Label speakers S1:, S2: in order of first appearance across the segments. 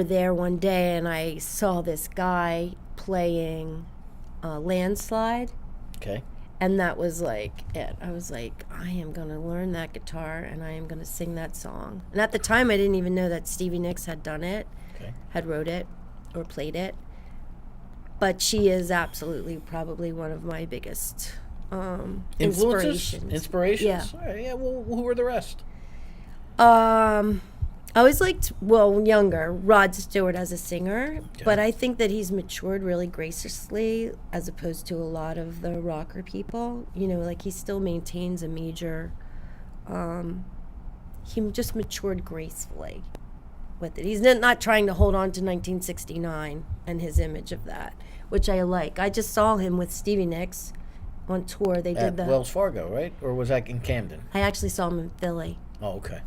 S1: there one day and I saw this guy playing Landslide,
S2: Okay.
S1: and that was like it. I was like, I am going to learn that guitar and I am going to sing that song. And at the time, I didn't even know that Stevie Nicks had done it,
S2: Okay.
S1: had wrote it or played it. But she is absolutely probably one of my biggest
S2: Influences?
S1: inspirations. Yeah.
S2: All right, yeah, well, who were the rest?
S1: I always liked, well, younger, Rod Stewart as a singer,
S2: Okay.
S1: but I think that he's matured really graciously as opposed to a lot of the rocker people. You know, like he still maintains a major, he just matured gracefully with it. He's not trying to hold on to 1969 and his image of that, which I like. I just saw him with Stevie Nicks on tour. They
S2: At
S1: did
S2: Wells Fargo, right? Or was that in Camden?
S1: I actually saw him in Philly.
S2: Oh, okay.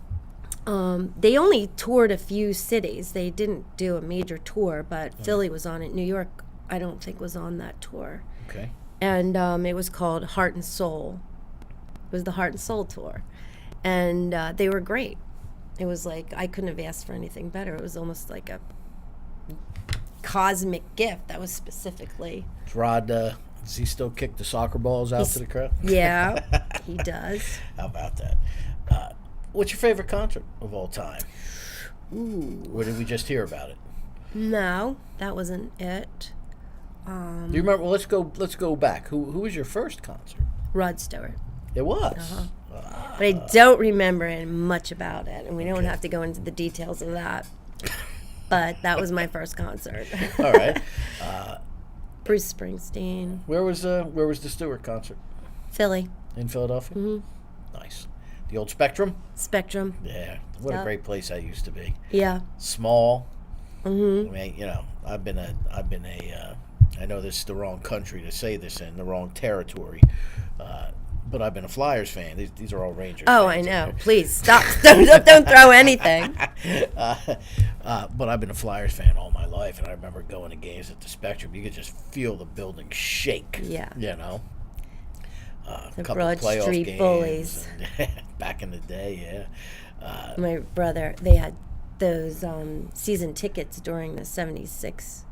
S1: They only toured a few cities. They didn't do a major tour, but Philly was on it. New York, I don't think, was on that tour.
S2: Okay.
S1: And it was called Heart and Soul. It was the Heart and Soul tour. And they were great. It was like, I couldn't have asked for anything better. It was almost like a cosmic gift that was specifically.
S2: Does he still kick the soccer balls out to the crowd?
S1: Yeah, he does.
S2: How about that? What's your favorite concert of all time?
S1: Ooh.
S2: Or did we just hear about it?
S1: No, that wasn't it.
S2: Do you remember? Well, let's go back. Who was your first concert?
S1: Rod Stewart.
S2: It was.
S1: But I don't remember much about it, and we don't
S2: Okay.
S1: have to go into the details of that. But that was my first concert.
S2: All right.
S1: Bruce Springsteen,
S2: Where was the Stewart concert?
S1: Philly,
S2: In Philadelphia. Mm-hmm. Nice. The old Spectrum.
S1: Spectrum.
S2: Yeah. What a
S1: Yep.
S2: great place that used to be.
S1: Yeah.
S2: Small.
S1: Mm-hmm.
S2: I mean, you know, I've been a. I know this is the wrong country to say this in, the wrong territory, but I've been a Flyers fan. These are all Rangers.
S1: Oh,
S2: fans
S1: I
S2: in
S1: know.
S2: here.
S1: Please stop. Don't throw anything.
S2: But I've been a Flyers fan all my life, and I remember going to games at the Spectrum. You could just feel the building shake.
S1: Yeah.
S2: You know.
S1: The
S2: couple
S1: Broad
S2: playoff
S1: Street
S2: games
S1: Bullies.
S2: and back in the day, yeah.
S1: My brother, they had those season tickets during the 76,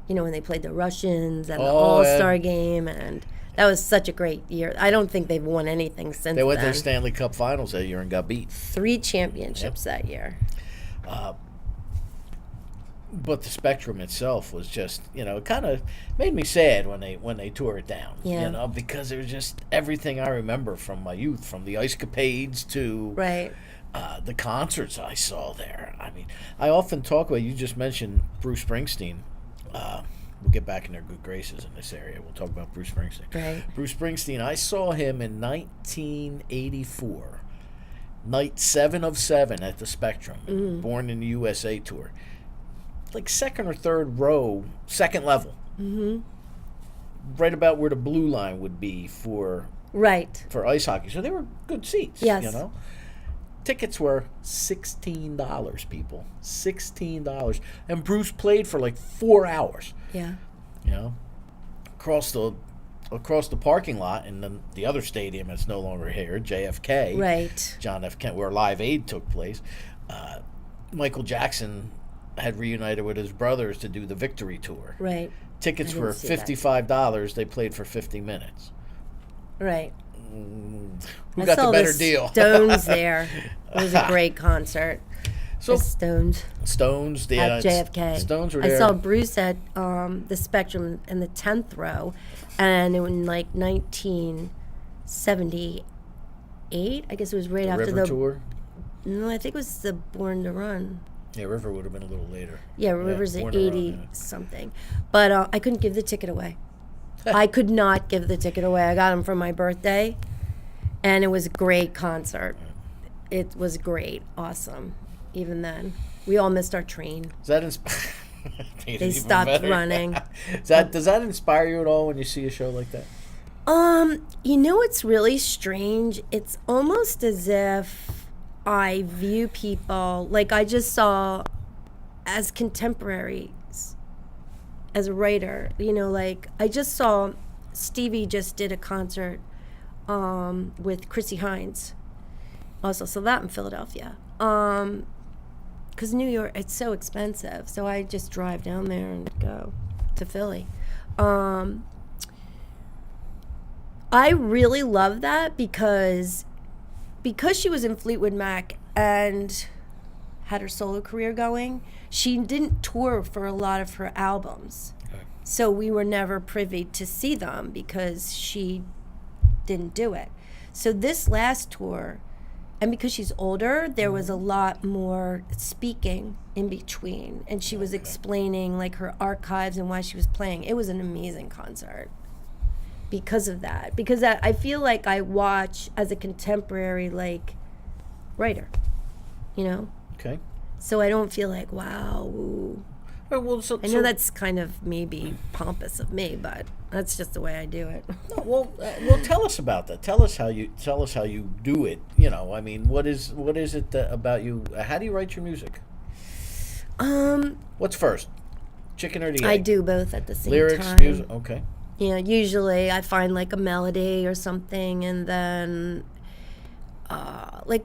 S1: you know, when they played the Russians and the
S2: Oh,
S1: All-Star
S2: yeah.
S1: game, and that was such a great year. I don't think they've won anything since
S2: They went to
S1: then.
S2: the Stanley Cup Finals that year and got beat.
S1: 3 championships that year.
S2: But the Spectrum itself was just, you know, it kind of made me sad when they tore it down.
S1: Yeah.
S2: You know, because it was just everything I remember from my youth, from the ice capades to
S1: Right.
S2: the concerts I saw there. I mean, I often talk about, you just mentioned Bruce Springsteen. We'll get back in their good graces in this area. We'll talk about Bruce Springsteen.
S1: Right.
S2: Bruce Springsteen, I saw him in 1984. Night 7 of 7 at the Spectrum. Born in the USA tour. Like second or third row, second level. Mm-hmm. Right about where the blue line would be for
S1: Right.
S2: ice hockey. So they were good seats.
S1: Yes.
S2: You know? Tickets were $16, people. $16. And Bruce played for like 4 hours.
S1: Yeah.
S2: You know? Across the parking lot in the other stadium that's no longer here, JFK.
S1: Right.
S2: John F. Kennedy, where Live Aid took place. Michael Jackson had reunited with his brothers to do the Victory Tour.
S1: Right.
S2: Tickets
S1: I didn't
S2: were
S1: see that.
S2: $55. They played for 50 minutes.
S1: Right.
S2: Who
S1: I
S2: got the
S1: saw
S2: better
S1: the
S2: deal?
S1: Stones there. It was a great concert.
S2: So
S1: The Stones.
S2: Stones,
S1: At JFK.
S2: Stones were there.
S1: I saw Bruce at the Spectrum in the 10th row, and in like 1978, I guess it was right
S2: the
S1: after
S2: River
S1: the.
S2: Tour.
S1: No, I think it was the Born to Run.
S2: Yeah, River would have been a little later.
S1: Yeah, River's at
S2: Born to Run,
S1: 80
S2: yeah.
S1: something. But I couldn't give the ticket away. I could not give the ticket away. I got them for my birthday, and it was a great concert. It was great. Awesome. Even then. We all missed our train.
S2: Does that inspire?
S1: They stopped running.
S2: Does that inspire you at all when you see a show like that?
S1: You know what's really strange? It's almost as if I view people like I just saw as contemporaries, as a writer. You know, like I just saw Stevie just did a concert with Chrissy Hines. Also saw that in Philadelphia. because New York, it's so expensive. So I just drive down there and go to Philly. I really love that because she was in Fleetwood Mac and had her solo career going, she didn't tour for a lot of her albums. Okay. So we were never privy to see them because she didn't do it. So this last tour, and because she's older, there was a lot more speaking in between. And she was explaining like her archives and why she was playing. It was an amazing concert because of that. Because I feel like I watch as a contemporary like writer, you know?
S2: Okay.
S1: So I don't feel like, wow, ooh.
S2: Right, well,
S1: I know that's kind of maybe pompous of me, but that's just the way I do it.
S2: No, well, tell us about that. Tell us how you do it. You know, I mean, what is it about you? How do you write your music? What's first, chicken or the egg?
S1: I do both at the same
S2: Lyrics,
S1: time.
S2: music, okay.
S1: Yeah, usually I find like a melody or something, and then like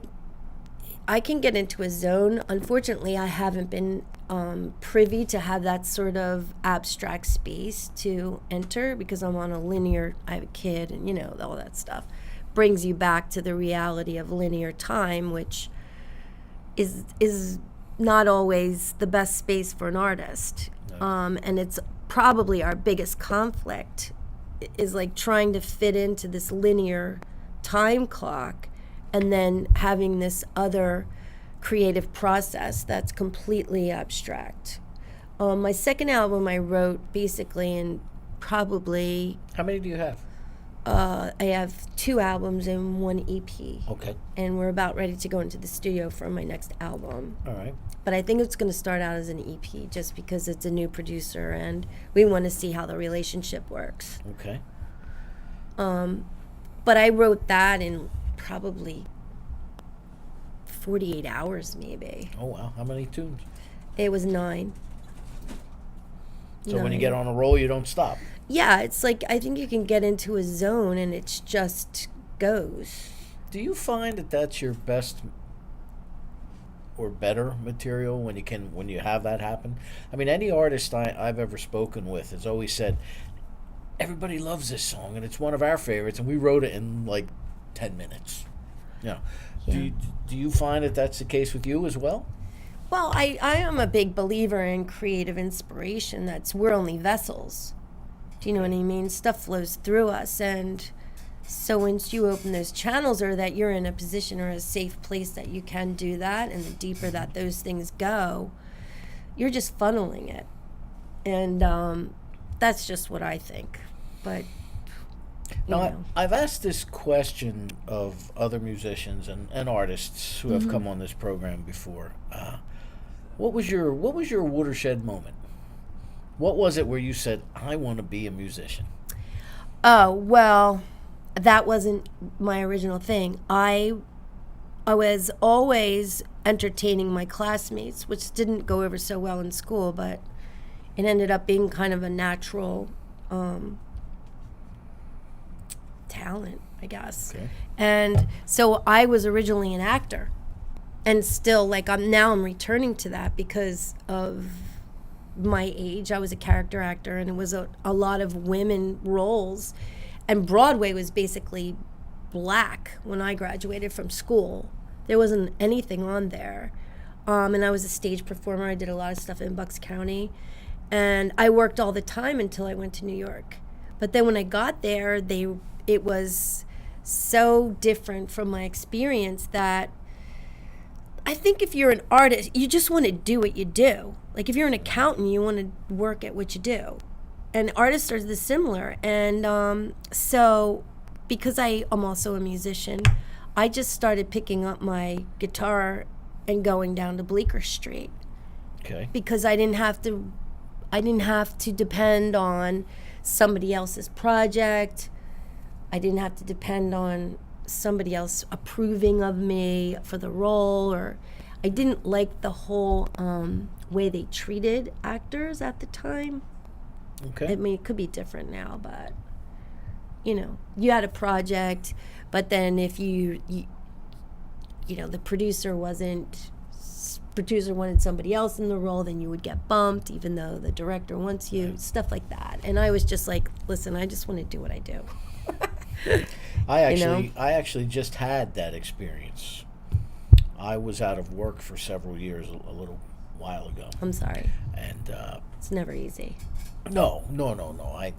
S1: I can get into a zone. Unfortunately, I haven't been privy to have that sort of abstract space to enter because I'm on a linear, I have a kid and, you know, all that stuff brings you back to the reality of linear time, which is not always the best space for an artist. No. And it's probably our biggest conflict is like trying to fit into this linear time clock and then having this other creative process that's completely abstract. My second album I wrote basically in probably...
S2: How many do you have?
S1: I have 2 albums and 1 EP.
S2: Okay.
S1: And we're about ready to go into the studio for my next album.
S2: All right.
S1: But I think it's going to start out as an EP just because it's a new producer and we want to see how the relationship works.
S2: Okay.
S1: But I wrote that in probably 48 hours maybe.
S2: Oh, wow. How many tunes?
S1: It was 9.
S2: So when you get on a roll, you don't stop?
S1: Yeah, it's like I think you can get into a zone and it just goes.
S2: Do you find that that's your best or better material when you have that happen? I mean, any artist I've ever spoken with has always said, everybody loves this song and it's one of our favorites and we wrote it in like 10 minutes. You know,
S1: yeah.
S2: Do you find that that's the case with you as well?
S1: Well, I am a big believer in creative inspiration. We're only vessels. Do you know what I mean? Stuff flows through us, and so once you open those channels or that you're in a position or a safe place that you can do that, and the deeper that those things go, you're just funneling it. And that's just what I think. But
S2: now, I've asked this question of other musicians and artists who have come on this program before. What was your watershed moment? What was it where you said, I want to be a musician?
S1: Oh, well, that wasn't my original thing. I was always entertaining my classmates, which didn't go over so well in school, but it ended up being kind of a natural talent, I guess. Okay. And so I was originally an actor. And still, like, I'm returning to that because of my age. I was a character actor, and it was a lot of women roles. And Broadway was basically black when I graduated from school. There wasn't anything on there. And I was a stage performer. I did a lot of stuff in Bucks County. And I worked all the time until I went to New York. But then when I got there, it was so different from my experience that I think if you're an artist, you just want to do what you do. Like if you're an accountant, you want to work at what you do. And artists are similar. And so because I am also a musician, I just started picking up my guitar and going down to Bleecker Street.
S2: Okay.
S1: Because I didn't have to depend on somebody else's project. I didn't have to depend on somebody else approving of me for the role, or I didn't like the whole way they treated actors at the time.
S2: Okay.
S1: I mean, it could be different now, but you had a project, but then if you the producer wasn't producer wanted somebody else in the role, then you would get bumped, even though the director wants you, stuff like that. And I was just like, listen, I just want to do what I do.
S2: I actually just had that experience. I was out of work for several years a little while ago.
S1: I'm sorry.
S2: And
S1: it's never easy.
S2: No.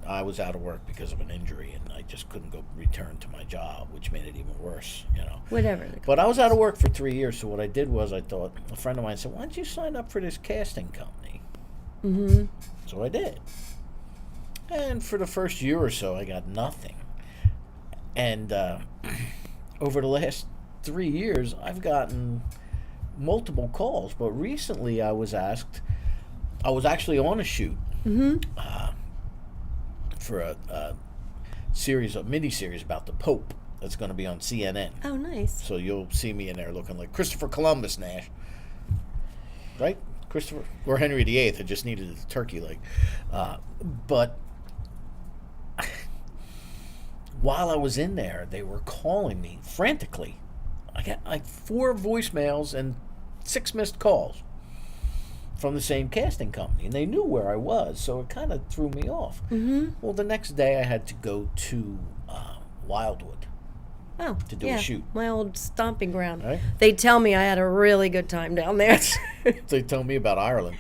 S2: I was out of work because of an injury, and I just couldn't go return to my job, which made it even worse,
S1: Whatever.
S2: But I was out of work for 3 years, so what I did was I thought, a friend of mine said, why don't you sign up for this casting company?
S1: Mm-hmm.
S2: So I did. And for the first year or so, I got nothing. And over the last 3 years, I've gotten multiple calls. But recently I was asked, I was actually on a shoot for a mini-series about the Pope that's going to be on CNN.
S1: Oh, nice.
S2: So you'll see me in there looking like Christopher Columbus, Nash. Right? Christopher, or Henry VIII. I just needed a turkey leg. But while I was in there, they were calling me frantically. I got like 4 voicemails and 6 missed calls from the same casting company, and they knew where I was, so it kind of threw me off.
S1: Mm-hmm.
S2: Well, the next day I had to go to Wildwood to do a shoot.
S1: My old stomping ground.
S2: Right?
S1: They tell me I had a really good time down there.
S2: They tell me about Ireland.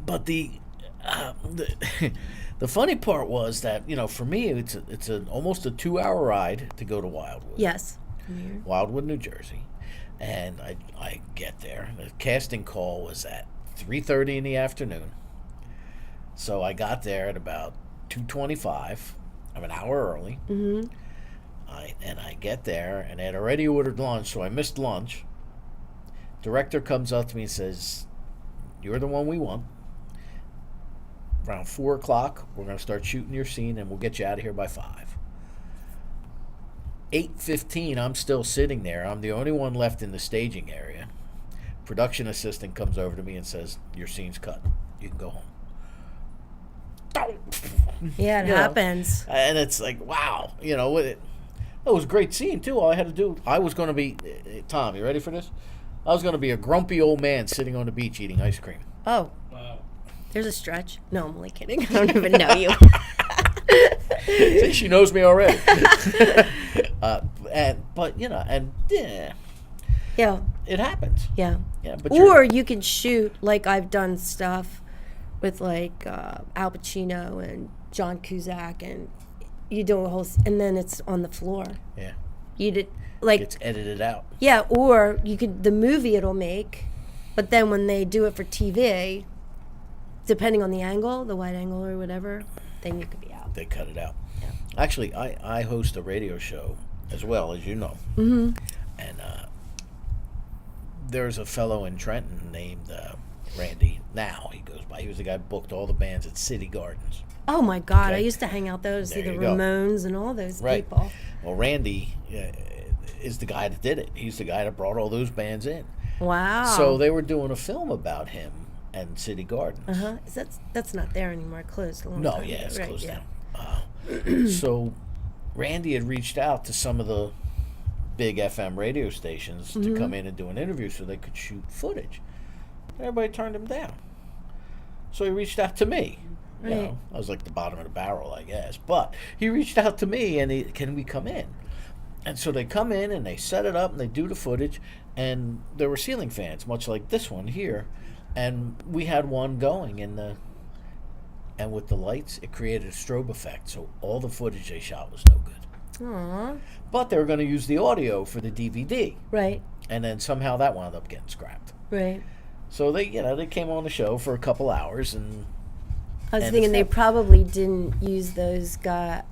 S2: But the funny part was that, for me, it's almost a 2-hour ride to go to Wildwood.
S1: Yes.
S2: Wildwood, New Jersey. And I get there. The casting call was at 3:30 in the afternoon. So I got there at about 2:25. I'm an hour early.
S1: Mm-hmm.
S2: I get there, and I had already ordered lunch, so I missed lunch. Director comes up to me and says, "You're the one we want. Around 4 o'clock, we're going to start shooting your scene, and we'll get you out of here by 5. 8:15, I'm still sitting there. I'm the only one left in the staging area. Production assistant comes over to me and says, "Your scene's cut. You can go home."
S1: Yeah, it happens.
S2: And it's like, wow. It was a great scene, too. All I had to do, I was going to be, Tom, you ready for this? I was going to be a grumpy old man sitting on the beach eating ice cream.
S1: Oh. Wow. There's a stretch. No, I'm only kidding. I don't even know you.
S2: See, she knows me already.
S1: Yeah.
S2: It happens.
S1: Yeah.
S2: Yeah. But
S1: or you can shoot, like I've done stuff with like Al Pacino and John Cusack, and you do a whole, and then it's on the floor.
S2: Yeah.
S1: You did like
S2: it's edited out.
S1: Yeah, or you could the movie it'll make, but then when they do it for TV, depending on the angle, the wide angle or whatever, then you could be out.
S2: They cut it out.
S1: Yeah.
S2: Actually, I host a radio show as well, as you know.
S1: Mm-hmm.
S2: And there's a fellow in Trenton named Randy. Now he goes by. He was the guy who booked all the bands at City Gardens.
S1: Oh my God!
S2: Okay.
S1: I used to hang out there to see the
S2: you go.
S1: Ramones and all those
S2: Right.
S1: people.
S2: Well, Randy is the guy that did it. He's the guy that brought all those bands in.
S1: Wow.
S2: So they were doing a film about him and City Gardens.
S1: Uh-huh. That's not there anymore. It closed a long
S2: No,
S1: time
S2: yeah,
S1: ago.
S2: it's
S1: Right,
S2: closed
S1: yeah.
S2: down. So Randy had reached out to some of the big FM radio stations to come in and do an interview so they could shoot footage. Everybody turned him down. So he reached out to me.
S1: Right.
S2: I was like the bottom of the barrel, I guess. But he reached out to me and can we come in? And so they come in and they set it up and they do the footage. And there were ceiling fans, much like this one here. And we had one going and with the lights, it created a strobe effect. So all the footage they shot was no good.
S1: Aww.
S2: But they were going to use the audio for the DVD.
S1: Right.
S2: And then somehow that wound up getting scrapped.
S1: Right.
S2: So they came on the show for a couple hours and
S1: I was
S2: and
S1: thinking
S2: it's
S1: they
S2: not-
S1: probably didn't use those guys.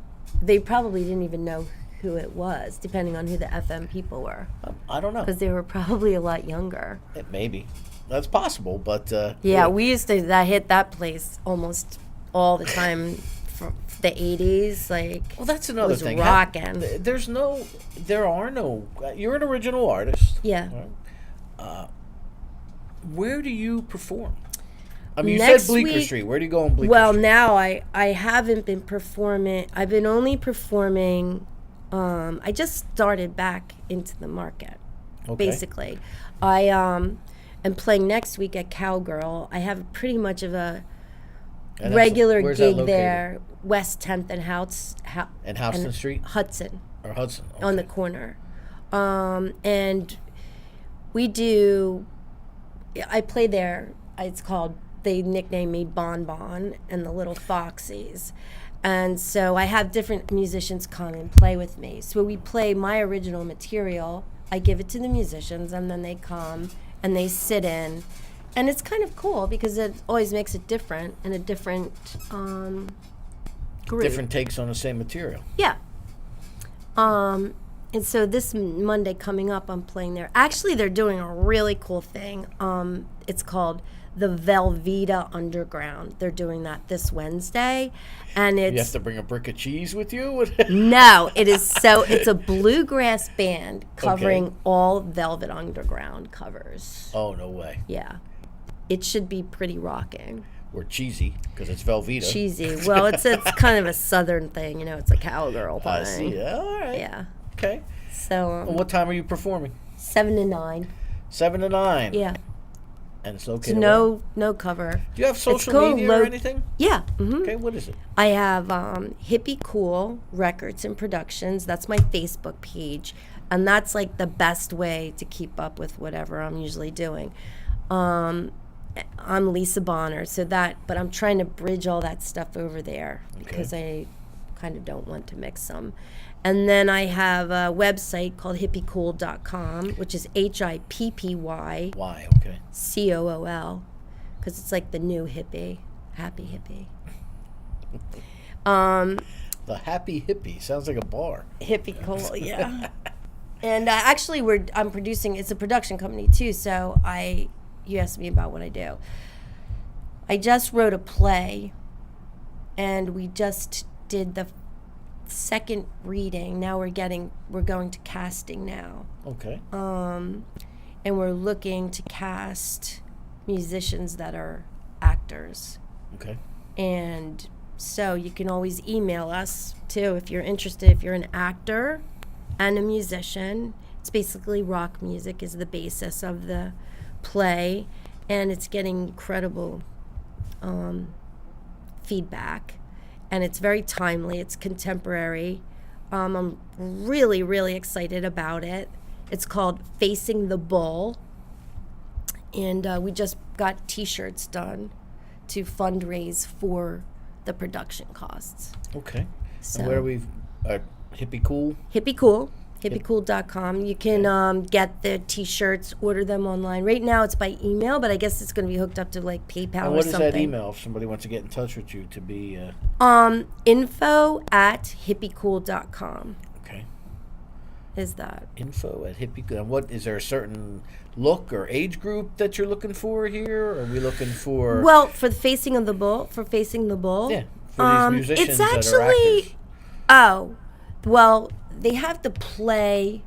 S1: They probably didn't even know who it was, depending on who the FM people were,
S2: I don't know.
S1: because they were probably a lot younger.
S2: It maybe. That's possible, but
S1: Yeah, we used to hit that place almost all the time from the 80s. Like,
S2: well, that's another
S1: was
S2: thing.
S1: rocking.
S2: There are no. You're an original artist.
S1: yeah.
S2: Right? Where do you perform? I mean, you
S1: Next
S2: said Bleecker
S1: week-
S2: Street. Where do you go on Bleecker
S1: Well,
S2: Street?
S1: now I haven't been performing. I've been only performing. I just started back into the market. basically. I am playing next week at Cowgirl. I have pretty much of a regular gig there, West 10th and
S2: Houston Street?
S1: Hudson.
S2: Or Hudson. Okay.
S1: On the corner. And I play there. It's called, they nickname me Bon Bon and the Little Foxies. And so I have different musicians come and play with me. So we play my original material. I give it to the musicians, and then they come and they sit in. And it's kind of cool because it always makes it different and a different group.
S2: Different takes on the same material.
S1: Yeah. And so this Monday coming up, I'm playing there. Actually, they're doing a really cool thing. It's called the Velveeta Underground. They're doing that this Wednesday, and it's...
S2: You have to bring a brick of cheese with you?
S1: No, it's a bluegrass band covering all Velvet Underground covers.
S2: Oh, no way.
S1: Yeah. It should be pretty rocking.
S2: Or cheesy, because it's Velveeta.
S1: Cheesy. Well, it's kind of a southern thing, it's a cowgirl thing.
S2: I see. Yeah, all right.
S1: Yeah.
S2: Okay.
S1: So...
S2: what time are you performing?
S1: 7 to 9.
S2: 7 to 9?
S1: Yeah.
S2: And it's located
S1: no cover.
S2: Do you have social media or anything?
S1: Yeah. Mm-hmm.
S2: Okay, what is it?
S1: I have Hippy Cool Records and Productions. That's my Facebook page. And that's like the best way to keep up with whatever I'm usually doing. I'm Lisa Bonner, but I'm trying to bridge all that stuff over there because I kind of don't want to mix them. And then I have a website called hippycool.com, which is HIPPY.
S2: Why? Okay.
S1: COOL, because it's like the new hippie, happy hippie.
S2: The Happy Hippie sounds like a bar.
S1: Hippy Cool, yeah. And actually, I'm producing. It's a production company too. So you asked me about what I do. I just wrote a play, and we just did the second reading. Now we're going to casting now.
S2: Okay.
S1: And we're looking to cast musicians that are actors.
S2: Okay.
S1: And so you can always email us too if you're interested. If you're an actor and a musician, it's basically rock music is the basis of the play, and it's getting incredible feedback. And it's very timely. It's contemporary. I'm really, really excited about it. It's called Facing the Bull. And we just got T-shirts done to fundraise for the production costs.
S2: Okay.
S1: So,
S2: and where are we? Hippy Cool?
S1: Hippy Cool. Hippycool.com. You can get the T-shirts, order them online. Right now it's by email, but I guess it's going to be hooked up to like PayPal or something.
S2: And what is that email if somebody wants to get in touch with you to be...
S1: info@hippycool.com.
S2: Okay.
S1: Is that.
S2: Info@hippycool. And what, is there a certain look or age group that you're looking for here? Or are we looking for...
S1: Well, for Facing the Bull.
S2: Yeah, for these musicians
S1: it's
S2: actually, that are actors.
S1: Oh, well... They have to play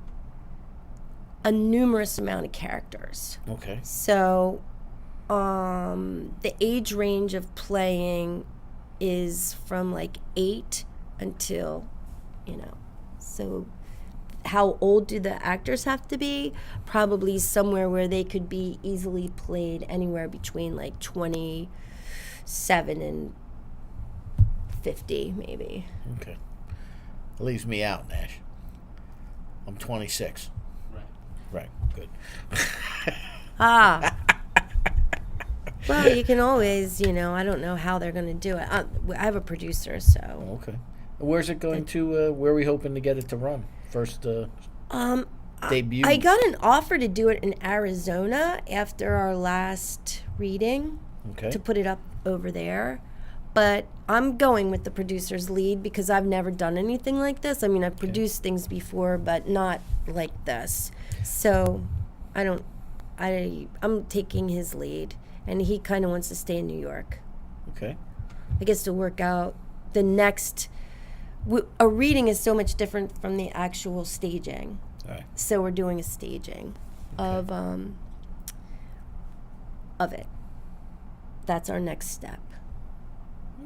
S1: a numerous amount of characters.
S2: Okay.
S1: So, the age range of playing is from like 8 until, so how old do the actors have to be? Probably somewhere where they could be easily played anywhere between like 27 and 50 maybe.
S2: Okay. Leaves me out, Nash. I'm 26. Right. Good.
S1: Well, you can always, I don't know how they're going to do it. I have a producer, so.
S2: Okay. Where's it going to, where are we hoping to get it to run? First debut?
S1: I got an offer to do it in Arizona after our last reading.
S2: Okay.
S1: To put it up over there. But I'm going with the producer's lead because I've never done anything like this. I mean, I've produced things before, but not like this. So I'm taking his lead, and he kind of wants to stay in New York.
S2: Okay.
S1: I guess to work out the next... A reading is so much different from the actual staging.
S2: All right.
S1: So we're doing a staging of it. That's our next step.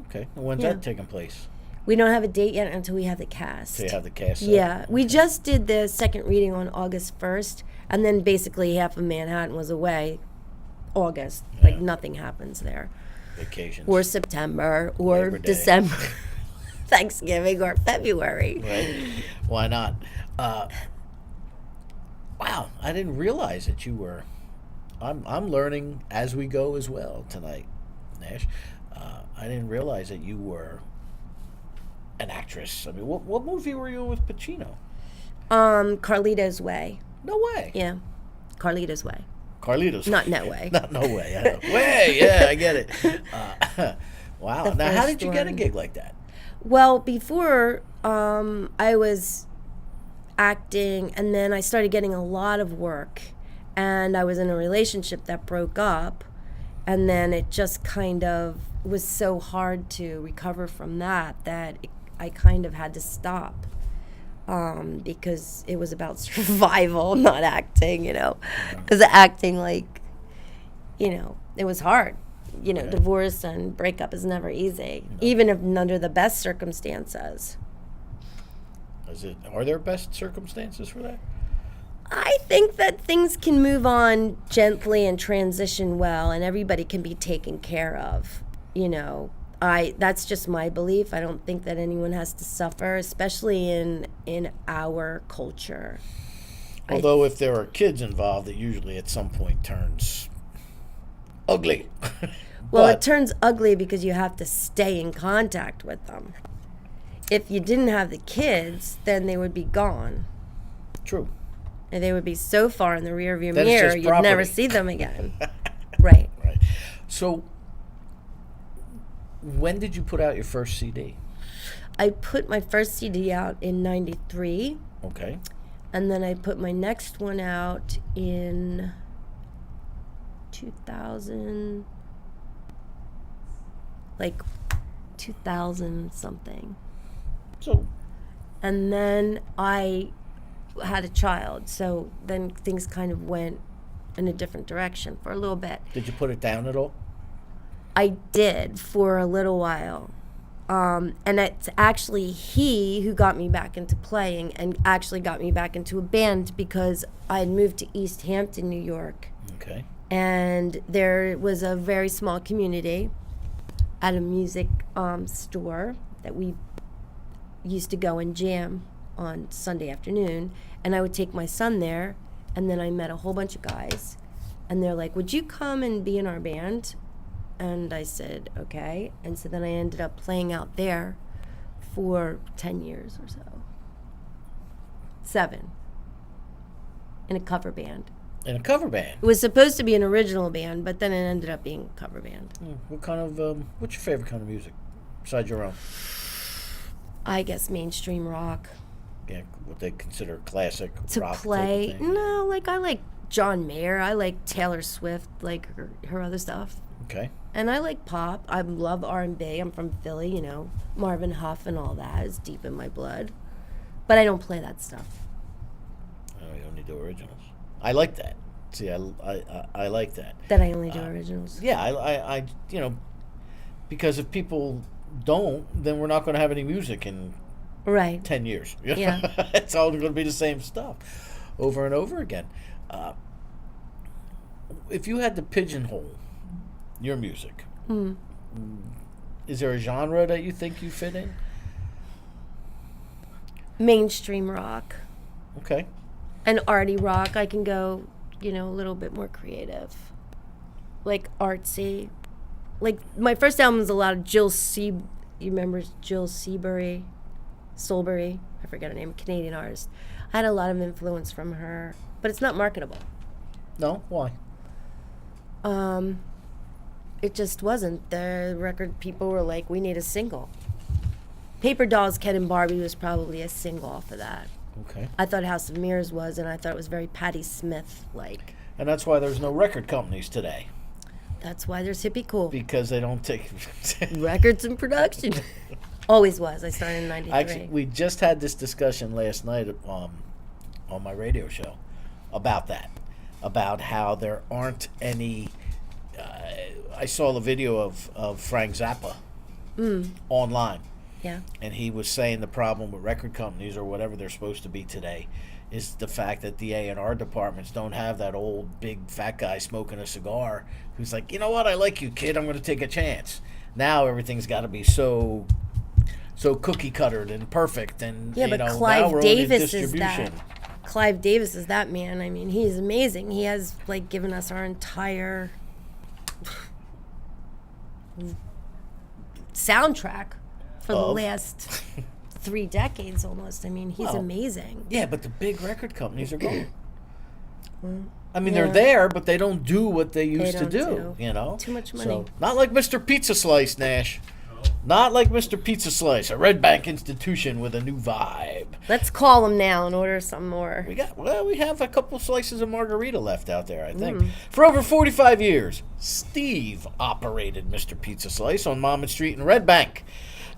S2: Okay. And when's that taking place?
S1: We don't have a date yet until we have the cast.
S2: So you have the cast set?
S1: Yeah.
S2: Okay.
S1: We just did the second reading on August 1st, and then basically half of Manhattan was away August.
S2: Yeah.
S1: Like nothing happens there.
S2: Vacations.
S1: Or September, or
S2: Labor Day.
S1: December, Thanksgiving, or February.
S2: Right? Why not? Wow, I didn't realize that you were. I'm learning as we go as well tonight, Nash. I didn't realize that you were an actress. I mean, what movie were you in with Pacino?
S1: Carlitos Way.
S2: No way.
S1: Yeah, Carlitos Way.
S2: Carlitos.
S1: Not No Way.
S2: Not No Way. I know. Way. Yeah, I get it. Wow. Now, how did you get a gig like that?
S1: Well, before I was acting, and then I started getting a lot of work, and I was in a relationship that broke up, and then it just kind of was so hard to recover from that I kind of had to stop because it was about survival, not acting, because acting, like, it was hard.
S2: Right.
S1: Divorce and breakup is never easy, even if under the best circumstances.
S2: Are there best circumstances for that?
S1: I think that things can move on gently and transition well, and everybody can be taken care of. That's just my belief. I don't think that anyone has to suffer, especially in our culture.
S2: Although if there are kids involved, it usually at some point turns ugly.
S1: Well, it turns ugly because you have to stay in contact with them. If you didn't have the kids, then they would be gone.
S2: True.
S1: And they would be so far in the rearview
S2: That is
S1: mirror,
S2: just
S1: you'd never
S2: property.
S1: see them again. Right.
S2: Right. So, when did you put out your first CD?
S1: I put my first CD out in 93.
S2: Okay.
S1: And then I put my next one out in 2000, like 2000 something.
S2: So,
S1: And then I had a child, so then things kind of went in a different direction for a little bit.
S2: did you put it down at all?
S1: I did for a little while. And it's actually he who got me back into playing and actually got me back into a band because I had moved to East Hampton, New York.
S2: Okay.
S1: And there was a very small community at a music store that we used to go and jam on Sunday afternoon. And I would take my son there, and then I met a whole bunch of guys. And they're like, would you come and be in our band? And I said, okay. And so then I ended up playing out there for 10 years or so. 7. In a cover band.
S2: In a cover band.
S1: It was supposed to be an original band, but then it ended up being a cover band.
S2: What kind of, what's your favorite kind of music besides your own?
S1: I guess mainstream rock.
S2: Yeah, what they consider classic
S1: To
S2: rock
S1: play,
S2: type of thing.
S1: no, like I like John Mayer. I like Taylor Swift, like her other stuff.
S2: Okay.
S1: And I like pop. I love R&B. I'm from Philly, Marvin Huff and all that is deep in my blood. But I don't play that stuff.
S2: Oh, you only do originals. I like that. See, I like that.
S1: That I only do originals.
S2: Yeah, I because if people don't, then we're not going to have any music in
S1: Right.
S2: 10 years.
S1: Yeah.
S2: It's all going to be the same stuff over and over again. If you had to pigeonhole your music, is there a genre that you think you fit in?
S1: Mainstream rock.
S2: Okay.
S1: And arty rock. I can go, a little bit more creative. Like artsy. Like my first album was a lot of you remember Jill Seabury? Solbury, I forget her name, Canadian artist. I had a lot of influence from her, but it's not marketable.
S2: No? Why?
S1: It just wasn't. The record people were like, we need a single. Paper Dolls, Ken and Barbie was probably a single off of that.
S2: Okay.
S1: I thought House of Mirrors was, and I thought it was very Patti Smith-like.
S2: And that's why there's no record companies today.
S1: That's why there's Hippy Cool.
S2: Because they don't take...
S1: Records and production. Always was. I started in 93.
S2: Actually, we just had this discussion last night on my radio show about that. About how there aren't any... I saw the video of Frank Zappa online.
S1: Yeah.
S2: And he was saying the problem with record companies, or whatever they're supposed to be today, is the fact that the A&R departments don't have that old big fat guy smoking a cigar who's like, you know what, I like you, kid, I'm going to take a chance. Now everything's got to be so cookie cuttered and perfect, and
S1: Yeah, but
S2: now
S1: Clive
S2: we're only
S1: Davis is
S2: distribution.
S1: that. Clive Davis is that man. I mean, he's amazing. He has like given us our entire soundtrack for the last 3 decades almost. I mean, he's amazing.
S2: Yeah, but the big record companies are gone. I mean,
S1: Yeah.
S2: they're there, but they don't do what they used to
S1: don't
S2: do.
S1: do.
S2: You know,
S1: Too much money.
S2: So, not like Mr. Pizza Slice, Nash. Not like Mr. Pizza Slice, a Red Bank institution with a new vibe.
S1: Let's call him now and order some more.
S2: We have a couple slices of margarita left out there, I think. For over 45 years, Steve operated Mr. Pizza Slice on Monmouth Street in Red Bank.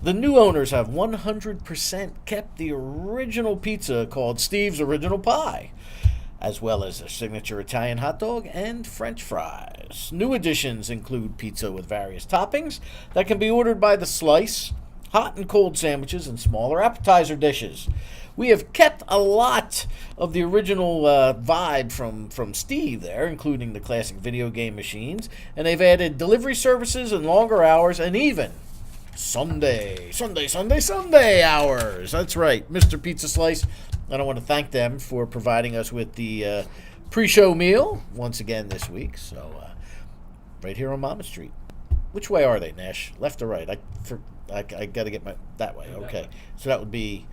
S2: The new owners have 100% kept the original pizza called Steve's Original Pie, as well as a signature Italian hot dog and French fries. New additions include pizza with various toppings that can be ordered by the slice, hot and cold sandwiches, and smaller appetizer dishes. We have kept a lot of the original vibe from Steve there, including the classic video game machines, and they've added delivery services and longer hours, and even Sunday hours. That's right, Mr. Pizza Slice. And I want to thank them for providing us with the pre-show meal once again this week. So, right here on Monmouth Street. Which way are they, Nash? Left or right? I got to get that way. Okay, so that would be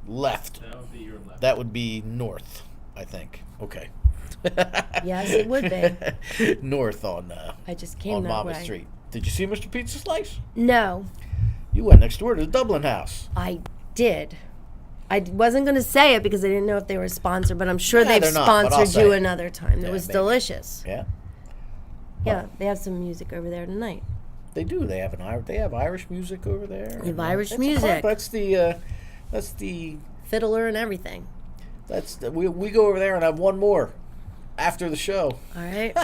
S2: left.
S3: That would be your left.
S2: That would be north, I think. Okay.
S1: Yes, it would be.
S2: North on
S1: I just came
S2: on
S1: that
S2: Monmouth
S1: way.
S2: Street. Did you see Mr. Pizza Slice?
S1: No,
S2: You went next door to the Dublin House.
S1: I did. I wasn't going to say it because I didn't know if they were sponsored, but I'm sure
S2: Yeah,
S1: they've
S2: they're not, but I'll
S1: sponsored
S2: say
S1: you
S2: it.
S1: another time. It
S2: Yeah,
S1: was
S2: maybe.
S1: delicious.
S2: Yeah.
S1: Yeah, they have some music over there tonight.
S2: They do. They have they have Irish music over there.
S1: They have
S2: And,
S1: Irish
S2: that's
S1: music.
S2: That's the
S1: Fiddler and everything.
S2: we go over there and have one more after the show.
S1: All right.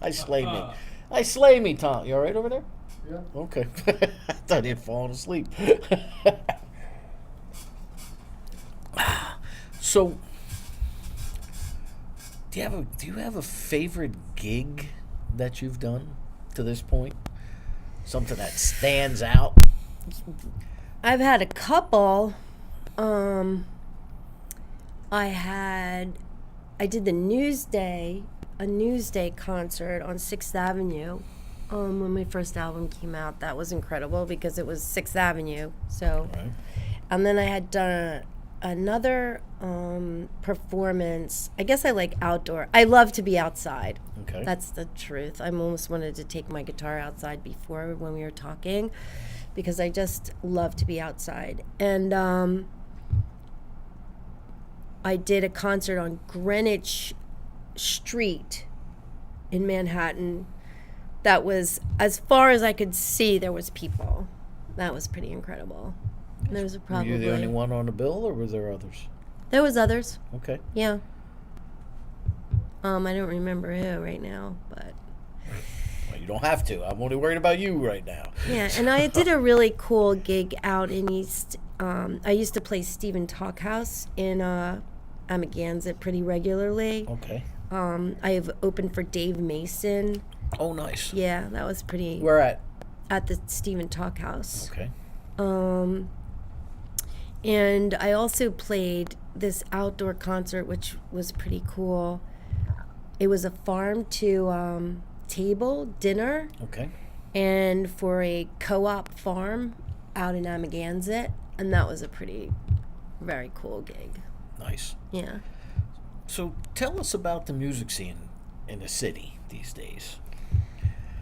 S2: I slay me, Tom. You all right over there?
S3: Yeah.
S2: Okay. I thought he'd fallen asleep. So, do you have a favorite gig that you've done to this point? Something that stands out?
S1: I've had a couple. I did the a Newsday concert on 6th Avenue when my first album came out. That was incredible because it was 6th Avenue. So,
S2: Right.
S1: and then I had done another performance. I guess I like outdoor. I love to be outside.
S2: Okay.
S1: That's the truth. I almost wanted to take my guitar outside before when we were talking because I just love to be outside. And I did a concert on Greenwich Street in Manhattan. That was, as far as I could see, there was people. That was pretty incredible. There was
S2: Were you the only one on the bill, or were there others?
S1: There was others.
S2: Okay.
S1: Yeah. I don't remember who right now, but
S2: Well, you don't have to. I'm only worried about you right now.
S1: yeah. And I did a really cool gig out in East. I used to play Stephen Talkhouse in Amagansett pretty regularly.
S2: Okay.
S1: I have opened for Dave Mason.
S2: Oh, nice.
S1: Yeah, that was pretty.
S2: Where at?
S1: At the Stephen Talkhouse.
S2: Okay.
S1: And I also played this outdoor concert, which was pretty cool. It was a farm to table dinner,
S2: Okay.
S1: and for a co-op farm out in Amagansett, and that was a very cool gig.
S2: Nice.
S1: Yeah.
S2: So tell us about the music scene in the city these days.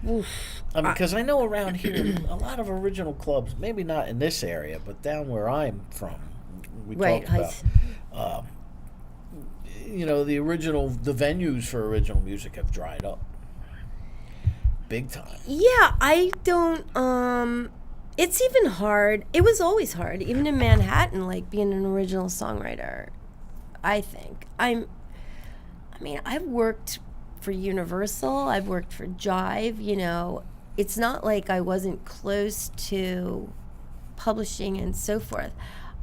S1: Oof.
S2: I mean, because I know around here, a lot of original clubs, maybe not in this area, but down where I'm from, we
S1: Right,
S2: talked about, the venues for original music have dried up. Big time.
S1: Yeah, I don't, it's even hard. It was always hard, even in Manhattan, like being an original songwriter, I think. I've worked for Universal, I've worked for Jive, it's not like I wasn't close to publishing and so forth.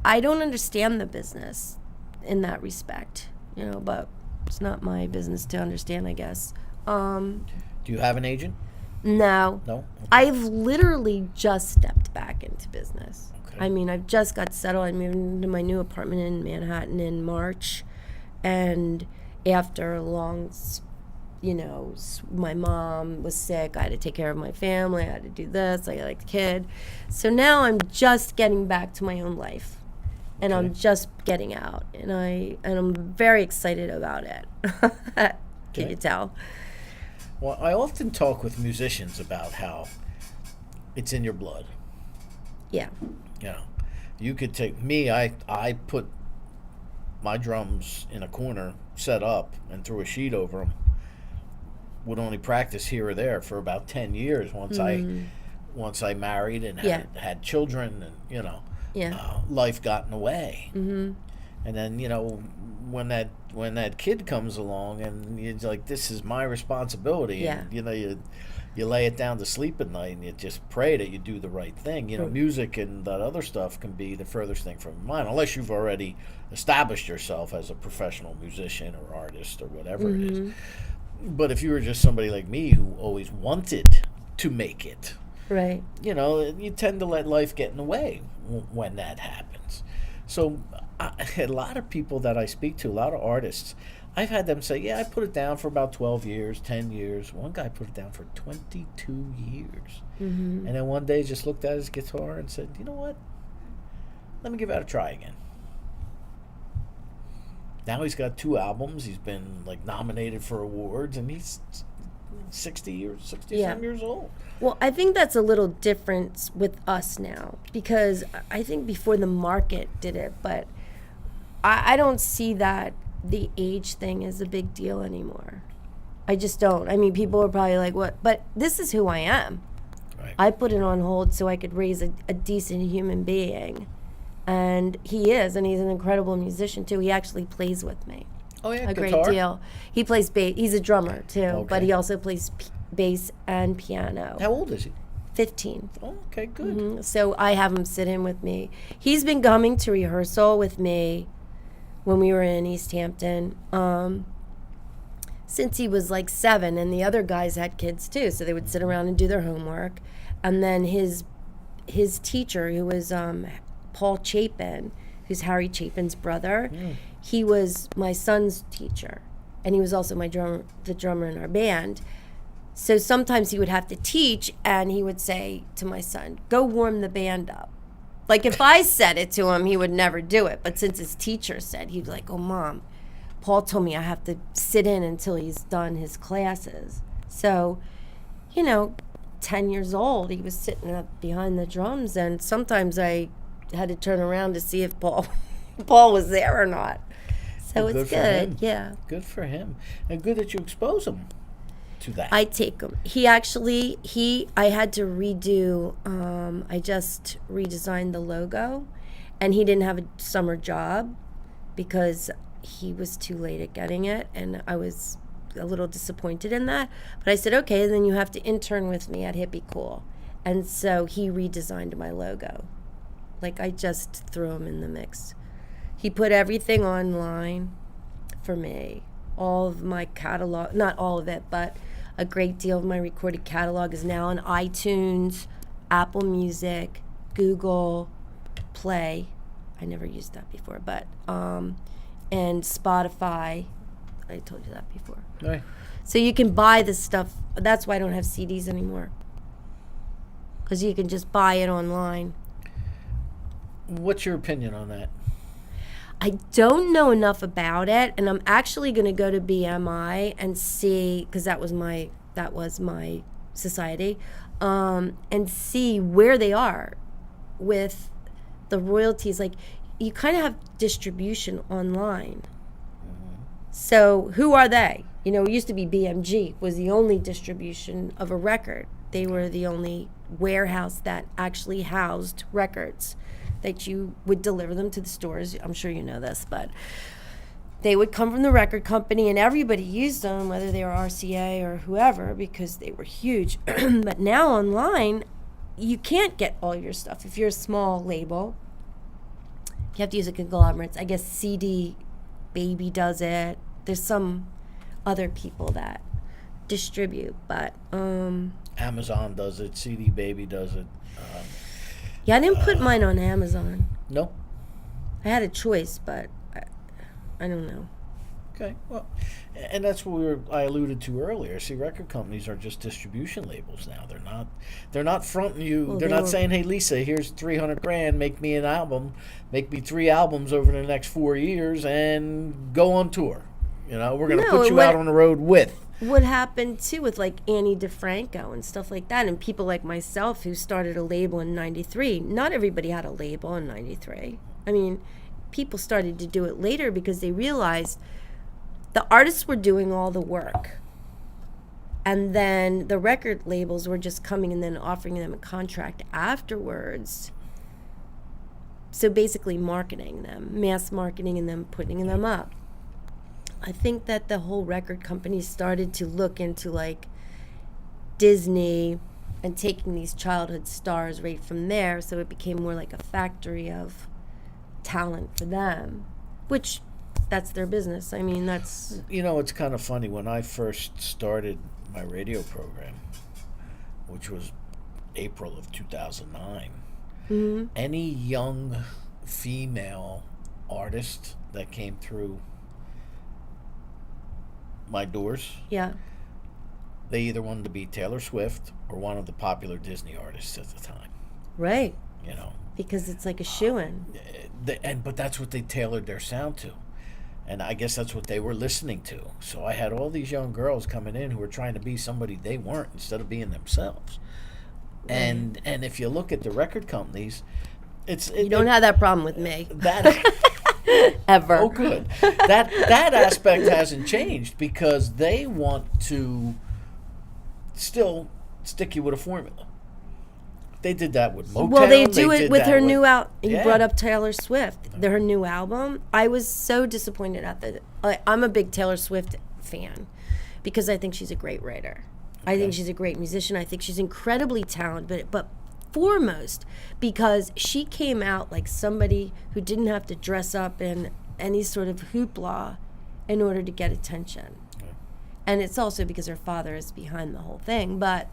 S1: I don't understand the business in that respect, but it's not my business to understand, I guess.
S2: Do you have an agent?
S1: No.
S2: No? Okay.
S1: I've literally just stepped back into business.
S2: Okay.
S1: I mean, I've just got settled. I moved into my new apartment in Manhattan in March. And after a long, my mom was sick. I had to take care of my family. I had to do this. I had a kid. So now I'm just getting back to my own life. And
S2: Okay.
S1: I'm just getting out. And I'm very excited about it. Can you tell?
S2: Well, I often talk with musicians about how it's in your blood.
S1: Yeah.
S2: You could take me. I put my drums in a corner, set up, and threw a sheet over them. Would only practice here or there for about 10 years once I married and had children, and life got in the way.
S1: Mm-hmm.
S2: And then when that kid comes along and you're like, this is my responsibility, and you lay it down to sleep at night and you just pray that you do the right thing. Music and that other stuff can be the furthest thing from your mind, unless you've already established yourself as a professional musician or artist or whatever it is. But if you were just somebody like me who always wanted to make it,
S1: right,
S2: you tend to let life get in the way when that happens. So a lot of people that I speak to, a lot of artists, I've had them say, I put it down for about 12 years, 10 years. One guy put it down for 22 years.
S1: Mm-hmm.
S2: And then one day just looked at his guitar and said, you know what? Let me give that a try again. Now he's got 2 albums. He's been nominated for awards, and he's 60 some years old.
S1: Well, I think that's a little different with us now, because I think before the market did it, but I don't see that the age thing is a big deal anymore. I just don't. I mean, people are probably like, what? But this is who I am.
S2: Right.
S1: I put it on hold so I could raise a decent human being. And he is, and he's an incredible musician, too. He actually plays with me.
S2: Oh, yeah,
S1: a
S2: guitar?
S1: great deal. He plays bass. He's a drummer, too,
S2: Okay.
S1: but he also plays bass and piano.
S2: How old is he?
S1: 15.
S2: Oh, okay, good.
S1: Mm-hmm. So I have him sit in with me. He's been coming to rehearsal with me when we were in East Hampton since he was 7, and the other guys had kids too, so they would sit around and do their homework. And then his teacher, who was Paul Chapin, who's Harry Chapin's brother, he was my son's teacher, and he was also the drummer in our band. So sometimes he would have to teach, and he would say to my son, go warm the band up. If I said it to him, he would never do it. But since his teacher said, he'd be like, oh, Mom, Paul told me I have to sit in until he's done his classes. So, 10 years old, he was sitting up behind the drums, and sometimes I had to turn around to see if Paul was there or not. So
S2: Well,
S1: it's
S2: good for him.
S1: good, yeah.
S2: Good for him. And good that you expose him to that.
S1: I take him. I had to redo, I just redesigned the logo, and he didn't have a summer job because he was too late at getting it, and I was a little disappointed in that. But I said, okay, then you have to intern with me at Hippy Cool. And so he redesigned my logo. I just threw him in the mix. He put everything online for me. All of my catalog, not all of it, but a great deal of my recorded catalog is now on iTunes, Apple Music, Google Play. I never used that before, but and Spotify. I told you that before.
S2: Right.
S1: So you can buy this stuff. That's why I don't have CDs anymore, because you can just buy it online.
S2: What's your opinion on that?
S1: I don't know enough about it, and I'm actually going to go to BMI and see, because that was my society, and see where they are with the royalties. You kind of have distribution online. So who are they? It used to be BMG was the only distribution of a record. They were the only warehouse that actually housed records, that you would deliver them to the stores. I'm sure you know this, but they would come from the record company, and everybody used them, whether they were RCA or whoever, because they were huge. But now online, you can't get all your stuff. If you're a small label, you have to use a conglomerate. I guess CD Baby does it. There's some other people that distribute, but
S2: Amazon does it. CD Baby does it.
S1: yeah, I didn't put mine on Amazon.
S2: No?
S1: I had a choice, but I don't know.
S2: Okay, well, and that's what I alluded to earlier. See, record companies are just distribution labels now. They're not fronting you.
S1: Well,
S2: they're not saying, "Hey, Lisa, here's $300,000. Make me an album. Make me 3 albums over the next 4 years, and go on tour." You know, we're gonna put you out on the road with.
S1: What happened too with like Annie DeFranco and stuff like that, and people like myself who started a label in '93. Not everybody had a label in '93. I mean, people started to do it later because they realized the artists were doing all the work, and then the record labels were just coming and then offering them a contract afterwards. So basically marketing them, mass marketing, and then putting them up. I think that the whole record companies started to look into like Disney and taking these childhood stars right from there, so it became more like a factory of talent for them, which that's their business. I mean, that's...
S2: You know, it's kind of funny. When I first started my radio program, which was April of 2009, any young female artist that came through my doors, they either wanted to be Taylor Swift or one of the popular Disney artists at the time.
S1: Right.
S2: You know,
S1: because it's like a shoo-in.
S2: But that's what they tailored their sound to. And I guess that's what they were listening to. So I had all these young girls coming in who were trying to be somebody they weren't instead of being themselves. And if you look at the record companies,
S1: you don't have that problem with me. Ever.
S2: Oh, good. That aspect hasn't changed because they want to still stick you with a formula. They did that with Motown.
S1: Well, they do it with her new album.
S2: Yeah.
S1: You brought up Taylor Swift. Her new album. I was so disappointed at the... I'm a big Taylor Swift fan because I think she's a great writer. Okay. I think she's a great musician. I think she's incredibly talented, but foremost because she came out like somebody who didn't have to dress up in any sort of hoopla in order to get attention. Okay. And it's also because her father is behind the whole thing. But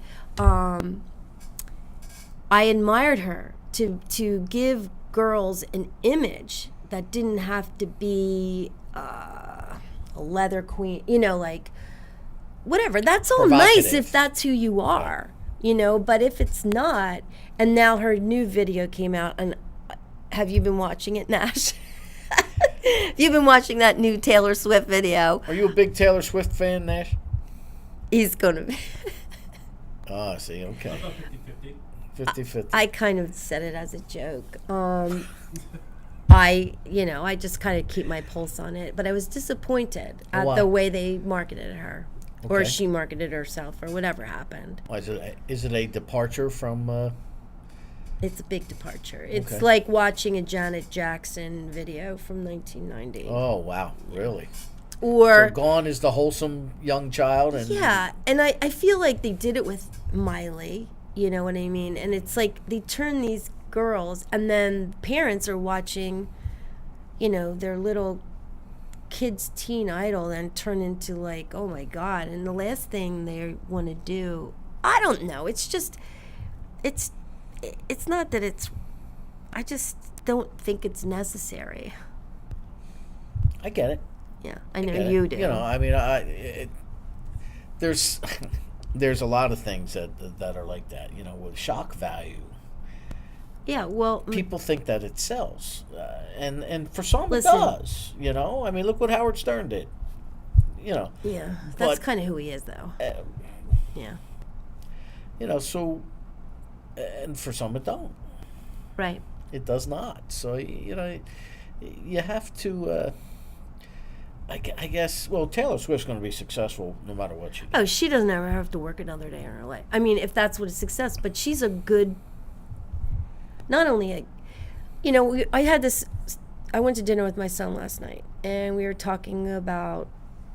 S1: I admired her to give girls an image that didn't have to be a leather queen, you know, like whatever. That's all nice if that's who you are, you know, but if it's not, and now her new video came out, and have you been watching it, Nash? Have you been watching that new Taylor Swift video?
S2: Are you a big Taylor Swift fan, Nash?
S1: He's going to be.
S2: Oh, see, okay. 50-50.
S1: I kind of said it as a joke. I just kind of keep my pulse on it, but I was disappointed at the way they marketed her, or she marketed herself, or whatever happened.
S2: Is it a departure from?
S1: It's a big departure. It's like watching a Janet Jackson video from 1990.
S2: Oh wow, really?
S1: Or
S2: so Gone is the wholesome young child, and
S1: and I feel like they did it with Miley. You know what I mean? And it's like they turn these girls, and then parents are watching, you know, their little kids' teen idol and turn into like, oh my God. And the last thing they want to do, I don't know. It's just, it's not that it's, I just don't think it's necessary.
S2: I get it.
S1: Yeah, I know you do.
S2: You know, I mean, there's there's a lot of things that are like that, you know, with shock value.
S1: Yeah, well...
S2: People think that it sells, and for some it does, you know? I mean, look what Howard Stern did, you know?
S1: Yeah, that's kind of who he is, though. Yeah.
S2: You know, so... And for some it don't.
S1: Right.
S2: It does not. So, you know, you have to... I guess, well, Taylor Swift's going to be successful no matter what she does.
S1: Oh, she doesn't ever have to work another day in her life. I mean, if that's what is success, but she's a good, not only a, you know, I went to dinner with my son last night, and we were talking about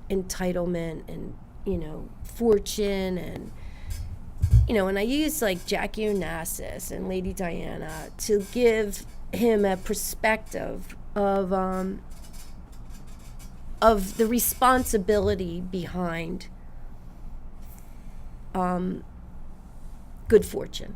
S1: entitlement and, you know, fortune, and and I use like Jackie Onassis and Lady Diana to give him a perspective of the responsibility behind good fortune.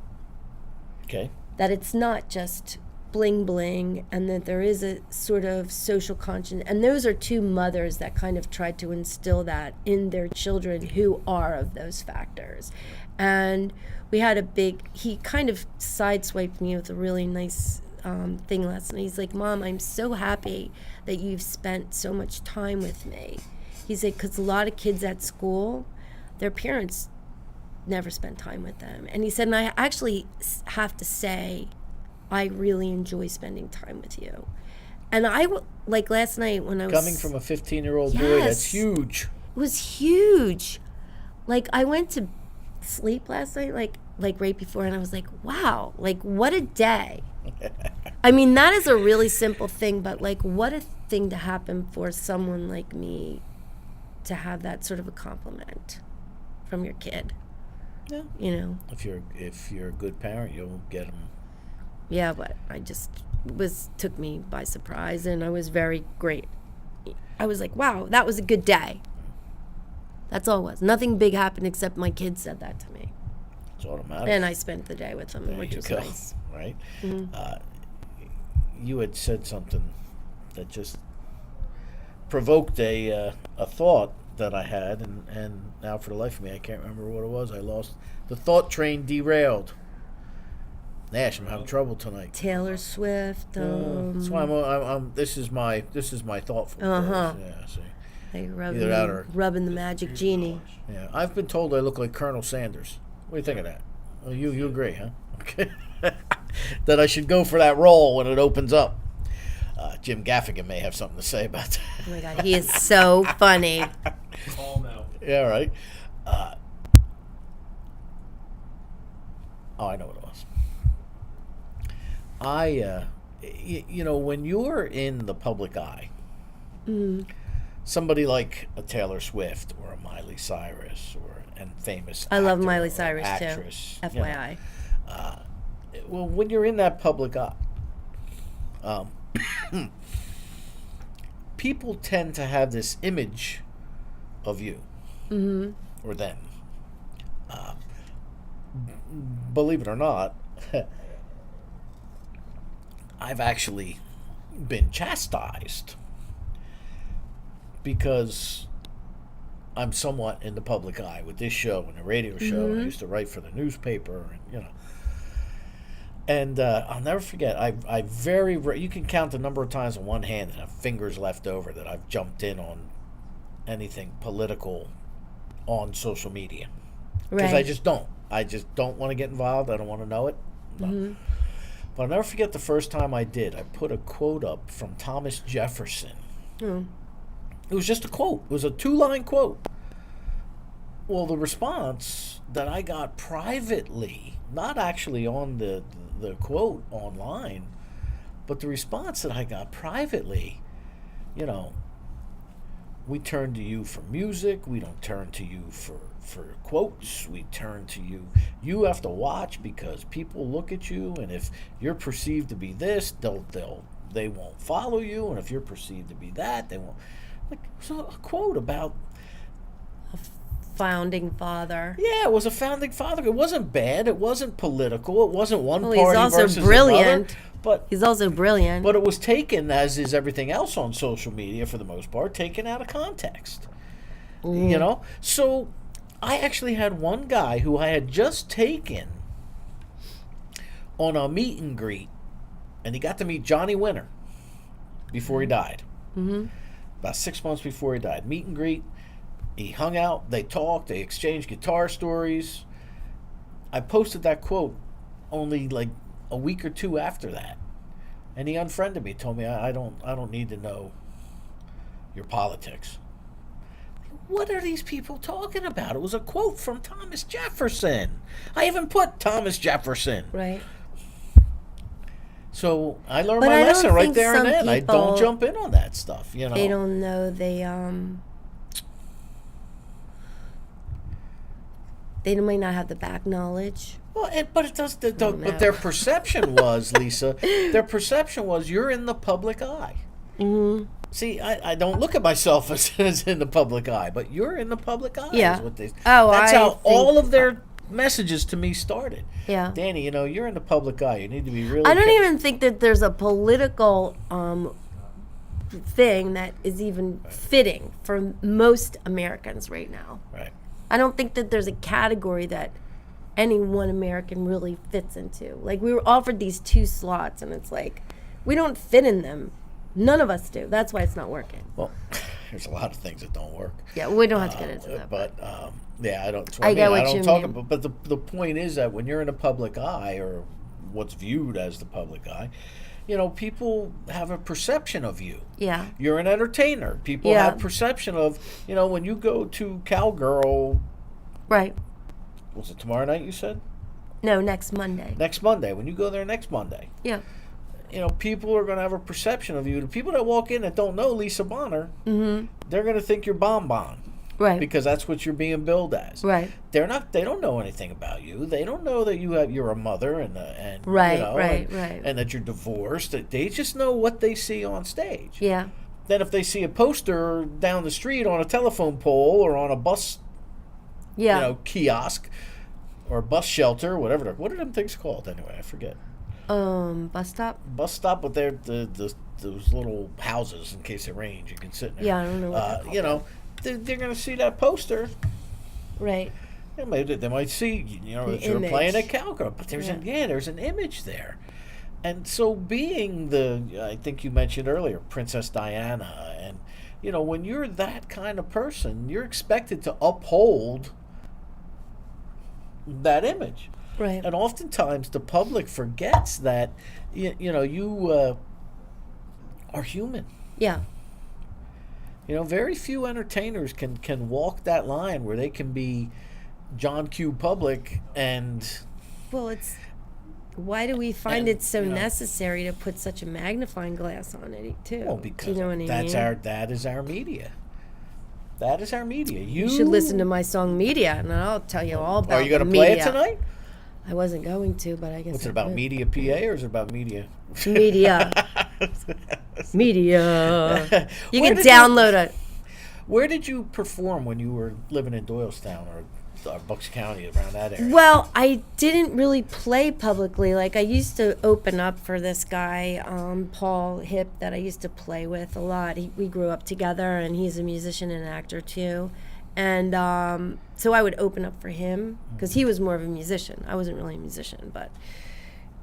S2: Okay.
S1: That it's not just bling bling, and that there is a sort of social conscience. And those are two mothers that kind of tried to instill that in their children who are of those factors. And we had he kind of sideswiped me with a really nice thing last night. He's like, Mom, I'm so happy that you've spent so much time with me. He said, because a lot of kids at school, their parents never spend time with them. And he said, and I actually have to say, I really enjoy spending time with you. And like last night when I was...
S2: Coming from a 15-year-old boy, that's huge.
S1: It was huge. Like, I went to sleep last night, like right before, and I was like, wow, like, what a day. I mean, that is a really simple thing, but like, what a thing to happen for someone like me to have that sort of a compliment from your kid.
S2: Yeah. If you're a good parent, you'll get them.
S1: Yeah, but I just took me by surprise, and I was very great. I was like, wow, that was a good day. That's all it was. Nothing big happened except my kids said that to me.
S2: It's automatic.
S1: And I spent the day with them,
S2: There
S1: which
S2: you
S1: was
S2: go.
S1: nice.
S2: Right?
S1: Mm-hmm.
S2: You had said something that just provoked a thought that I had, and now for the life of me, I can't remember what it was. I lost the thought train, derailed. Nash, I'm having trouble tonight.
S1: Taylor Swift.
S2: That's why I'm. This is my thoughtful. Yeah, see.
S1: They
S2: Either that or
S1: rubbing the magic genie.
S2: Yeah, I've been told I look like Colonel Sanders. What do you think of that? Well, you agree, huh? Okay. That I should go for that role when it opens up. Jim Gaffigan may have something to say about that.
S1: Oh my God, he is so funny.
S3: Call him out.
S2: Yeah, right. I know what it was. When you're in the public eye, somebody like a Taylor Swift or a Miley Cyrus and famous
S1: I love
S2: actor
S1: Miley
S2: or
S1: Cyrus
S2: actress,
S1: too. FYI.
S2: Well, when you're in that public eye, people tend to have this image of you or them. Believe it or not, I've actually been chastised because I'm somewhat in the public eye with this show and the radio show. I used to write for the newspaper, and I'll never forget. You can count the number of times on one hand and have fingers left over that I've jumped in on anything political on social media because
S1: Right.
S2: I just don't want to get involved. I don't want to know it. No. But I'll never forget the first time I did. I put a quote up from Thomas Jefferson. It was just a quote. It was a 2-line quote. Well, the response that I got privately, not actually on the quote online, but the response that I got privately, we turn to you for music. We don't turn to you for quotes. We turn to you. You have to watch because people look at you, and if you're perceived to be this, they won't follow you, and if you're perceived to be that, they won't. So a quote about
S1: A founding father.
S2: Yeah, it was a founding father. It wasn't bad. It wasn't political. It wasn't one
S1: Well,
S2: party
S1: he's also
S2: versus
S1: brilliant.
S2: another. But
S1: He's also brilliant.
S2: But it was taken, as is everything else on social media for the most part, taken out of context. So I actually had one guy who I had just taken on a meet and greet, and he got to meet Johnny Winter before he died. About 6 months before he died. Meet and greet. He hung out. They talked. They exchanged guitar stories. I posted that quote only like a week or two after that, and he unfriended me. Told me I don't need to know your politics. What are these people talking about? It was a quote from Thomas Jefferson. I even put Thomas Jefferson.
S1: Right.
S2: So I learned
S1: But
S2: my
S1: I don't
S2: lesson right
S1: think
S2: there and
S1: some
S2: then. I
S1: people-
S2: don't jump in on that stuff.
S1: They don't know They might not have the back knowledge.
S2: Well, but it does. But their perception was, Lisa. Their perception was you're in the public eye.
S1: Mm-hmm.
S2: See, I don't look at myself as in the public eye, but you're in the public eye.
S1: Yeah.
S2: Is what they,
S1: Oh,
S2: that's
S1: I
S2: how
S1: think-
S2: all of their messages to me started.
S1: Yeah.
S2: Danny, you're in the public eye. You need to be really.
S1: I don't even think that there's a political thing that is even fitting for most Americans right now.
S2: Right.
S1: I don't think that there's a category that any one American really fits into. Like, we were offered these 2 slots, and it's like, we don't fit in them. None of us do. That's why it's not working.
S2: Well, there's a lot of things that don't work.
S1: Yeah, we don't have to get into that.
S2: But yeah, I don't. That's what
S1: I get what
S2: I don't
S1: you
S2: talk
S1: mean.
S2: about. But the point is that when you're in the public eye, or what's viewed as the public eye, people have a perception of you.
S1: Yeah.
S2: You're an entertainer. People
S1: Yeah.
S2: have perception of, when you go to Cowgirl.
S1: Right.
S2: Was it tomorrow night? You said
S1: No, next Monday.
S2: next Monday. When you go there next Monday,
S1: Yeah.
S2: people are going to have a perception of you. The people that walk in that don't know Lisa Bonner,
S1: Mm-hmm.
S2: they're going to think you're Bonbon.
S1: Right.
S2: Because that's what you're being billed as.
S1: Right.
S2: They're not. They don't know anything about you. They don't know that you're a mother and
S1: Right,
S2: right,
S1: right.
S2: and that you're divorced. They just know what they see on stage.
S1: Yeah.
S2: Then if they see a poster down the street on a telephone pole or on a bus,
S1: Yeah.
S2: kiosk or bus shelter, whatever. What are them things called anyway? I forget.
S1: Bus stop?
S2: Bus stop, but they're those little houses in case it rains. You can sit in there.
S1: Yeah, I don't know what they're called.
S2: They're going to see that poster.
S1: Right.
S2: They might see, that you're
S1: image.
S2: playing a cowgirl, but there's there's an image there, and so being I think you mentioned earlier, Princess Diana, and when you're that kind of person, you're expected to uphold that image,
S1: Right.
S2: and oftentimes the public forgets that you are human.
S1: Yeah.
S2: Very few entertainers can walk that line where they can be John Q. Public and.
S1: Well, it's. Why do we find it so necessary to put such a magnifying glass on it too?
S2: Well, because
S1: do you know what I mean?
S2: that is our media. That is our media.
S1: You should listen to my song "Media," and I'll tell you all about.
S2: Are you going to
S1: media.
S2: play it tonight?
S1: I wasn't going to, but I guess.
S2: What's it about? Media PA or is it about media?
S1: Media. Media. You
S2: Where
S1: can
S2: did
S1: download it.
S2: Where did you perform when you were living in Doylestown or Bucks County, around that area?
S1: Well, I didn't really play publicly. Like, I used to open up for this guy, Paul Hipp, that I used to play with a lot. We grew up together, and he's a musician and an actor too. And so I would open up for him because he was more of a musician. I wasn't really a musician,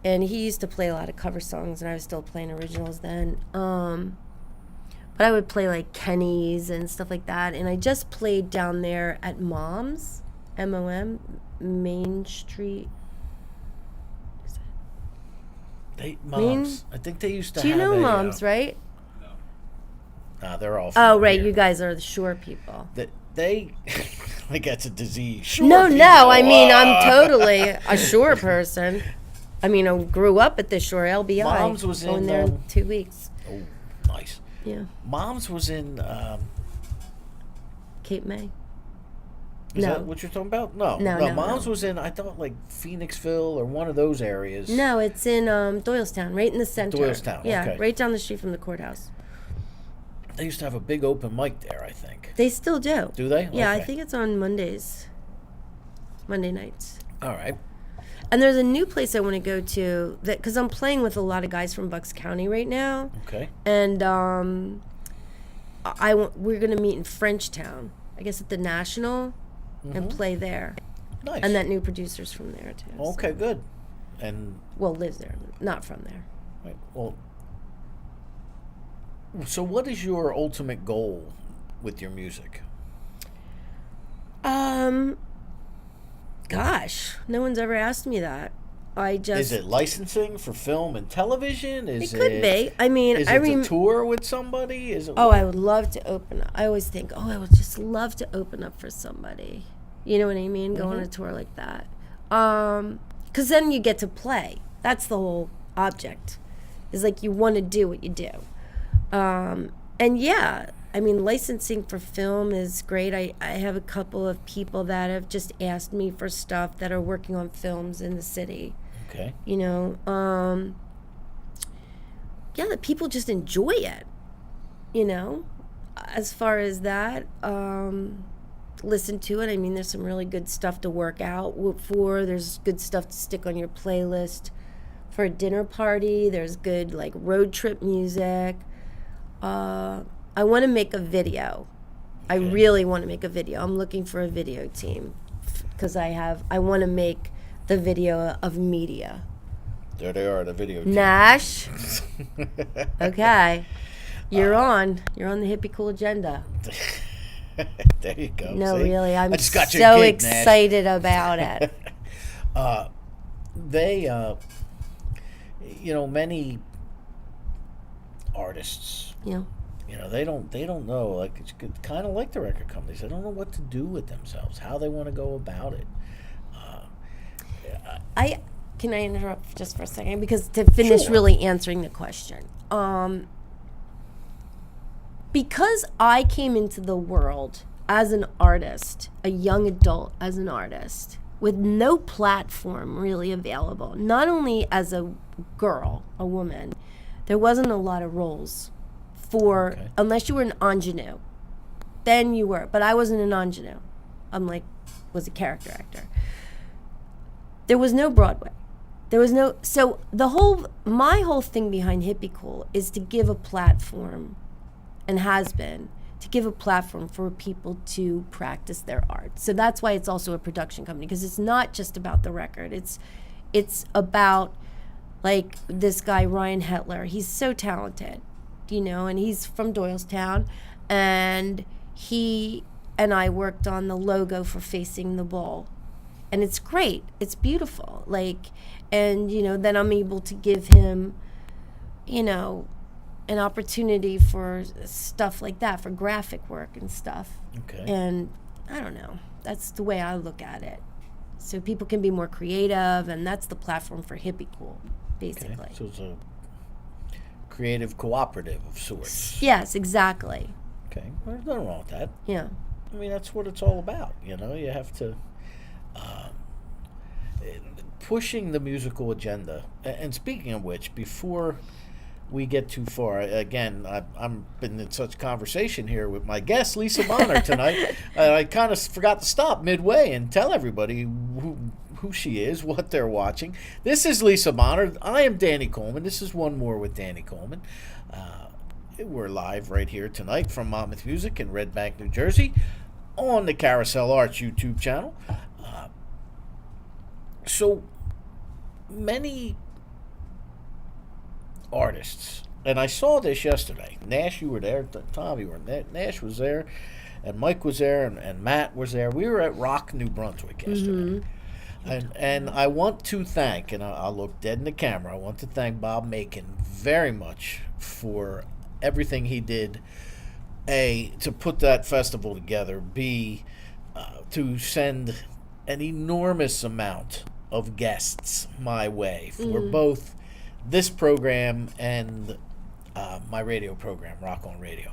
S1: and he used to play a lot of cover songs, and I was still playing originals then. But I would play like Kenny's and stuff like that. And I just played down there at Mom's, MOM, Main Street.
S2: Moms. I think they used to
S1: Do you
S2: have
S1: know Mom's, right?
S2: Nah, they're all.
S1: Oh,
S2: from
S1: right.
S2: here.
S1: You guys are the shore people.
S2: They like that's a disease. Shore
S1: No,
S2: people.
S1: I mean, I'm totally a shore person. I mean, I grew up at the shore, LBI.
S2: Mom's was
S1: going
S2: in,
S1: there in 2 weeks.
S2: Oh, nice.
S1: Yeah.
S2: Mom's was in.
S1: Cape May.
S2: Is
S1: No.
S2: that what you're talking about? No.
S1: No,
S2: Mom's
S1: no.
S2: was in, I thought, like Phoenixville or one of those areas.
S1: No, it's in Doylestown, right in the center.
S2: Doylestown,
S1: Yeah,
S2: okay.
S1: right down the street from the courthouse.
S2: They used to have a big open mic there, I think.
S1: They still do.
S2: Do they?
S1: Yeah, I
S2: Okay.
S1: think it's on Mondays. Monday nights.
S2: All right.
S1: And there's a new place I want to go to that because I'm playing with a lot of guys from Bucks County right now,
S2: Okay.
S1: and we're gonna meet in Frenchtown, I guess at the National, and play there.
S2: Nice.
S1: And that new producer's from there too. so-
S2: Okay, good. And
S1: Well, lives there, not from there.
S2: right, well, so what is your ultimate goal with your music?
S1: Gosh, no one's ever asked me that. I just.
S2: Is it licensing for film and television? Is
S1: It could be. I mean,
S2: Is
S1: I
S2: it
S1: remember.
S2: to tour with somebody? Is it?
S1: Oh, I would love to open up. I always think, I would just love to open up for somebody. You know what I mean? Go on a tour like that. 'Cause then you get to play. That's the whole object. Is like you want to do what you do. And yeah, I mean, licensing for film is great. I have a couple of people that have just asked me for stuff that are working on films in the city.
S2: Okay.
S1: You know, yeah, that people just enjoy it. You know, as far as that, listen to it. I mean, there's some really good stuff to work out for. There's good stuff to stick on your playlist for a dinner party. There's good like road trip music. I want to make a video. I really want to make a video. I'm looking for a video team because I want to make the video of media.
S2: There they are, the video team.
S1: Nash. Okay. You're on the Hippy Cool agenda.
S2: There you go.
S1: No,
S2: see?
S1: really, I'm
S2: I just got
S1: so
S2: your gig, Nash.
S1: excited about it.
S2: They, many artists, they don't know. Like it's kind of like the record companies. They don't know what to do with themselves, how they want to go about it.
S1: Can I interrupt just for a second because to finish
S2: Sure.
S1: really answering the question. Because I came into the world as an artist, a young adult as an artist, with no platform really available, not only as a girl, a woman, there wasn't a lot of roles for, unless you were an ingenue, then you were, but I wasn't an ingenue. Was a character actor. There was no Broadway. So my whole thing behind Hippy Cool is to give a platform, and has been, to give a platform for people to practice their art. So that's why it's also a production company, because it's not just about the record. It's about, like, this guy, Ryan Hetler. He's so talented, and he's from Doylestown. And he and I worked on the logo for Facing the Bowl. And it's great. It's beautiful. And then I'm able to give him, an opportunity for stuff like that, for graphic work and stuff.
S2: Okay.
S1: And I don't know. That's the way I look at it. So people can be more creative, and that's the platform for Hippy Cool, basically.
S2: Okay. So it's a creative cooperative of sorts.
S1: Yes, exactly.
S2: Okay. Well, there's nothing wrong with that.
S1: Yeah.
S2: I mean, that's what it's all about. You have to pushing the musical agenda. And speaking of which, before we get too far, again, I'm been in such conversation here with my guest Lisa Bonner tonight. I kind of forgot to stop midway and tell everybody who she is, what they're watching. This is Lisa Bonner. I am Danny Coleman. This is One More with Danny Coleman. We're live right here tonight from Monmouth Music in Red Bank, New Jersey, on the Carousel Arts YouTube channel. So many artists, and I saw this yesterday. Nash, you were there. Tom, you were there. Nash was there, and Mike was there, and Matt was there. We were at Rock, New Brunswick yesterday. And I want to thank, and I'll look dead in the camera, I want to thank Bob Macon very much for everything he did, A, to put that festival together, B, to send an enormous amount of guests my way for both this program and my radio program, Rock On Radio.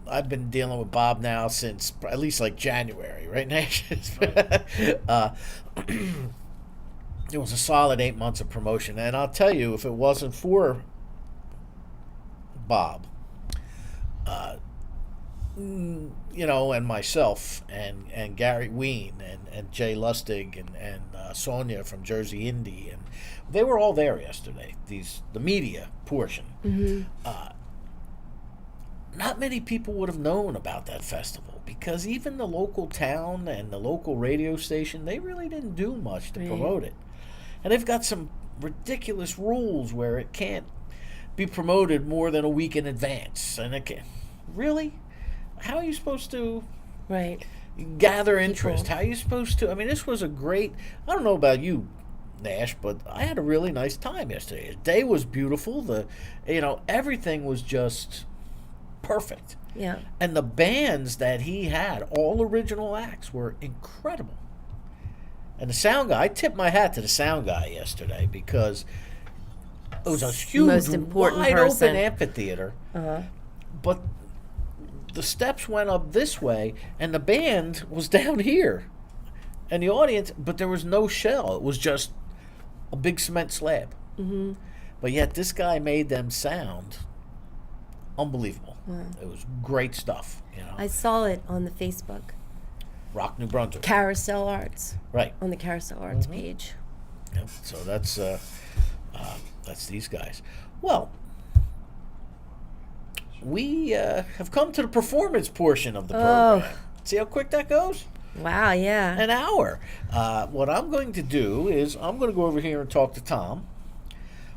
S2: I've been dealing with Bob now since at least like January, right, Nash? It was a solid 8 months of promotion, and I'll tell you, if it wasn't for Bob, and myself and Gary Ween and Jay Lustig and Sonia from Jersey Indie, and they were all there yesterday. The media portion. Not many people would have known about that festival, because even the local town and the local radio station, they really didn't do much to promote it. And they've got some ridiculous rules where it can't be promoted more than a week in advance. And it can, really? How are you supposed to gather interest? How are you supposed to? I mean, this was a great, I don't know about you, Nash, but I had a really nice time yesterday. The day was beautiful. Everything was just perfect.
S1: Yeah.
S2: And the bands that he had, all original acts, were incredible. And the sound guy, I tipped my hat to the sound guy yesterday, because it was a huge,
S1: most important
S2: wide
S1: person.
S2: open amphitheater. But the steps went up this way, and the band was down here. And the audience, but there was no shell. It was just a big cement slab.
S1: Mm-hmm.
S2: But yet this guy made them sound unbelievable.
S1: Wow.
S2: It was great stuff.
S1: I saw it on the Facebook.
S2: Rock New Brunswick.
S1: Carousel Arts.
S2: Right.
S1: On the Carousel Arts page.
S2: Yep. So that's these guys. Well, we have come to the performance portion of the program. See how quick that goes?
S1: Wow, yeah.
S2: An hour. What I'm going to do is I'm going to go over here and talk to Tom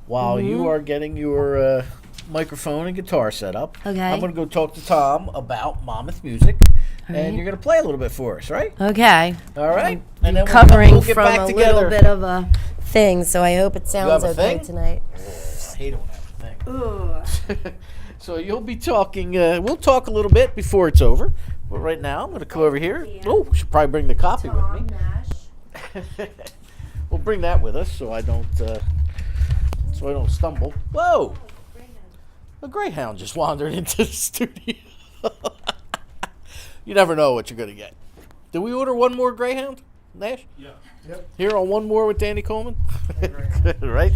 S2: while you are getting your microphone and guitar set up.
S1: Okay.
S2: I'm going to go talk to Tom about Monmouth music, and you're going to play a little bit for us, right?
S1: Okay.
S2: All right. And then
S1: Covering
S2: we'll get
S1: from
S2: back
S1: a
S2: together.
S1: little bit of a thing, so I hope it sounds
S2: have a
S1: okay
S2: thing?
S1: tonight.
S2: I hate it when I have a thing.
S1: Ooh.
S2: So you'll be talking, we'll talk a little bit before it's over. But right now, I'm going to come over here. Oh, should probably bring the copy with me. We'll bring that with us so I don't stumble. Whoa! A greyhound just wandered into the studio. You never know what you're going to get. Did we order one more greyhound, Nash?
S3: Yeah. Yep.
S2: Here on OneMore with Danny Coleman? Right?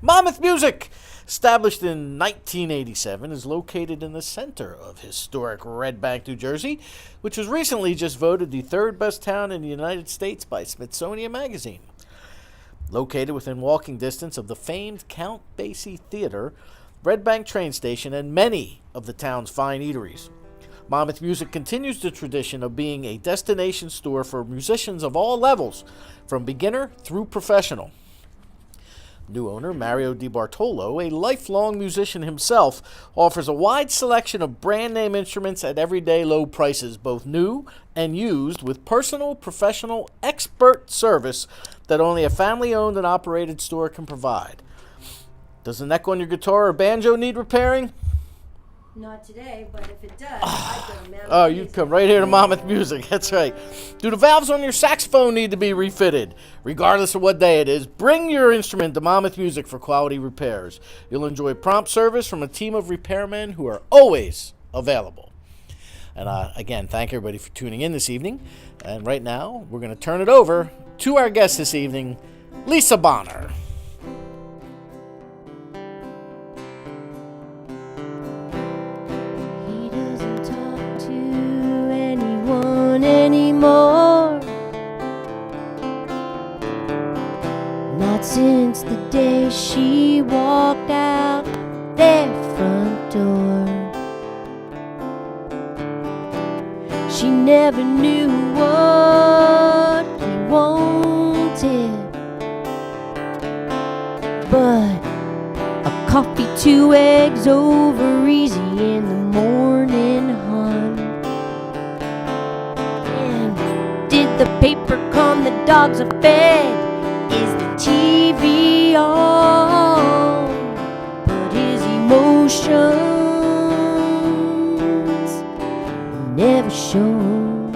S2: Monmouth Music, established in 1987, is located in the center of historic Red Bank, New Jersey, which was recently just voted the third best town in the United States by Smithsonian Magazine. Located within walking distance of the famed Count Basie Theater, Red Bank train station, and many of the town's fine eateries. Monmouth Music continues the tradition of being a destination store for musicians of all levels, from beginner through professional. New owner Mario DiBartolo, a lifelong musician himself, offers a wide selection of brand name instruments at everyday low prices, both new and used, with personal, professional, expert service that only a family-owned and operated store can provide. Does the neck on your guitar or banjo need repairing?
S1: Not today, but if it does, I go to Monmouth
S2: Oh, you
S1: Music.
S2: come right here to Monmouth Music. That's right. Do the valves on your saxophone need to be refitted? Regardless of what day it is, bring your instrument to Monmouth Music for quality repairs. You'll enjoy prompt service from a team of repairmen who are always available. And again, thank everybody for tuning in this evening. And right now, we're going to turn it over to our guest this evening, Lisa Bonner.
S4: Anymore, not since the day she walked out their front door. She never knew what he wanted, but a coffee, 2 eggs over easy in the morning, hun. Did the paper come, the dogs are fed? Is the TV on? But his emotions never shown.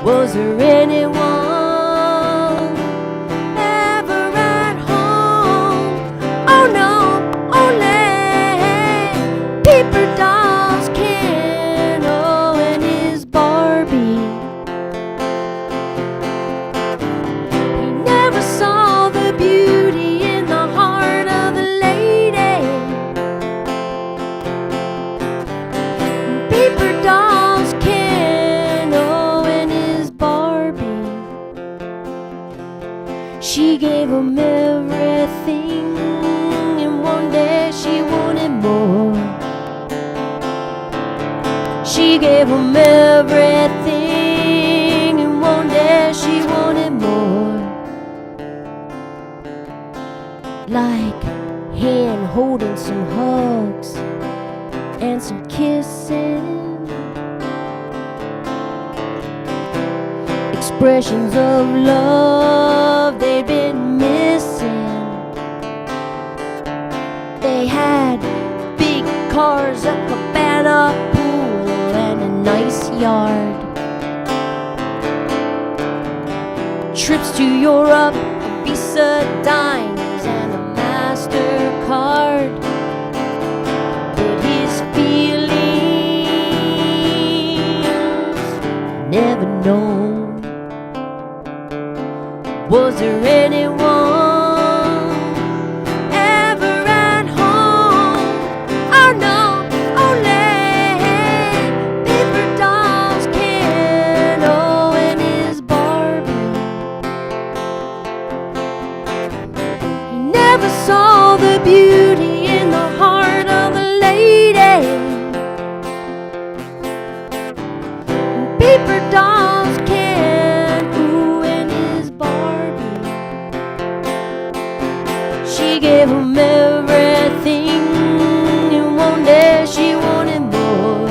S4: Was there anyone ever at home? Oh no, only paper dolls, Ken and his Barbie. He never saw the beauty in the heart of a lady. Paper dolls, Ken and his Barbie. She gave him everything, and one day she wanted more. She gave him everything, and one day she wanted more. Like hand holding some hugs and some kissing, expressions of love they'd been missing. They had big cars, a cabana, pool, and a nice yard. Trips to Europe, Visa dimes, and a MasterCard. But his feelings Was there anyone ever at home? Oh no, only paper dolls, Ken, oh, and his Barbie. He never saw the beauty in the heart of a lady. Paper dolls, Ken, ooh, and his Barbie. She gave him everything, and one day she wanted more.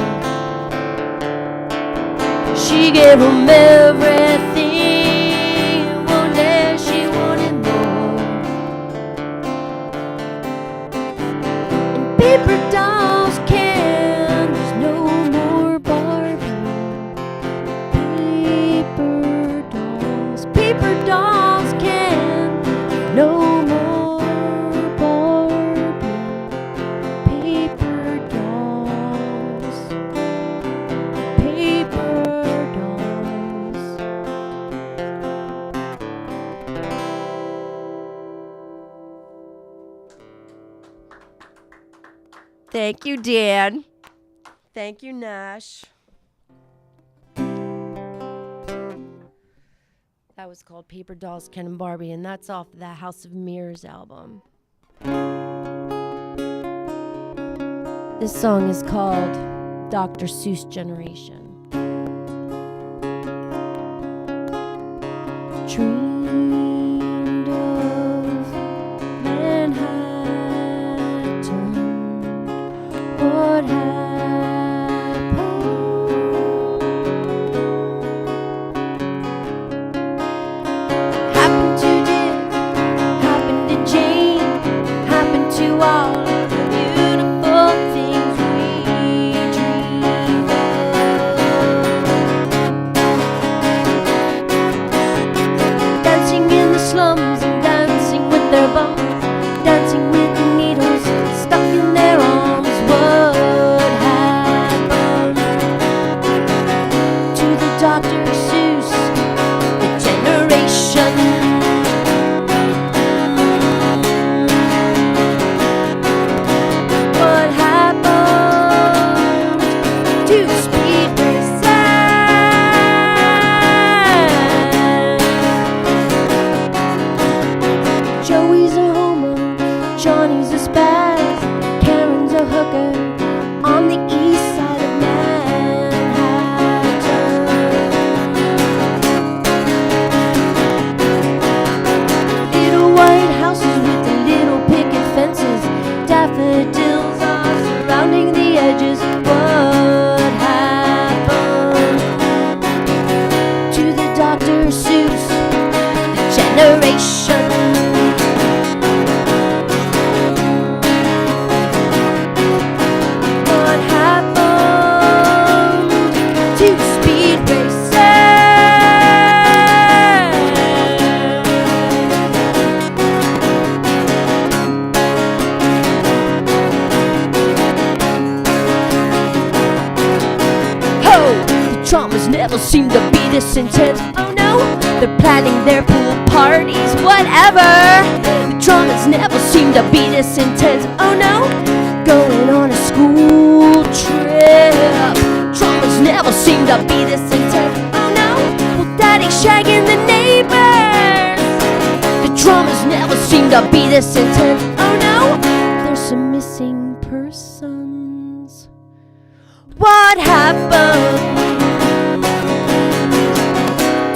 S4: She gave him everything, and one day she wanted more. And paper dolls, Ken, there's no more Barbie. Paper dolls, Ken, no more Barbie. Paper dolls, paper dolls.
S1: Thank you, Dan. Thank you, Nash. That was called Paper Dolls, Ken and Barbie, and that's off the House of Mirrors album. This song is called Dr. Seuss Generation. Dreamed of Manhattan. What happened? Happened to Dick, happened to Jane, happened to all of the beautiful things we dreamed of. Dancing in the slums and dancing with their bums, dancing with the needles stuck in their arms. What happened to the Dr. Seuss, the generation? What happened to Speed Racer? Joey's a homo, Johnny's a spaz, Karen's a hooker on the east side of Manhattan. Little white houses with the little picket fences, daffodils are surrounding the edges. What happened to the Dr. Seuss, the generation? What happened to Speed Racer? Ho! The traumas never seem to be this intense. Oh no, they're planning their pool parties, whatever. The traumas never seem to be this intense. Oh no, going on a school trip. Traumas never seem to be this intense. Oh no, well, daddy's shagging the neighbors. The traumas never seem to be this intense. Oh no, there's some missing persons. What happened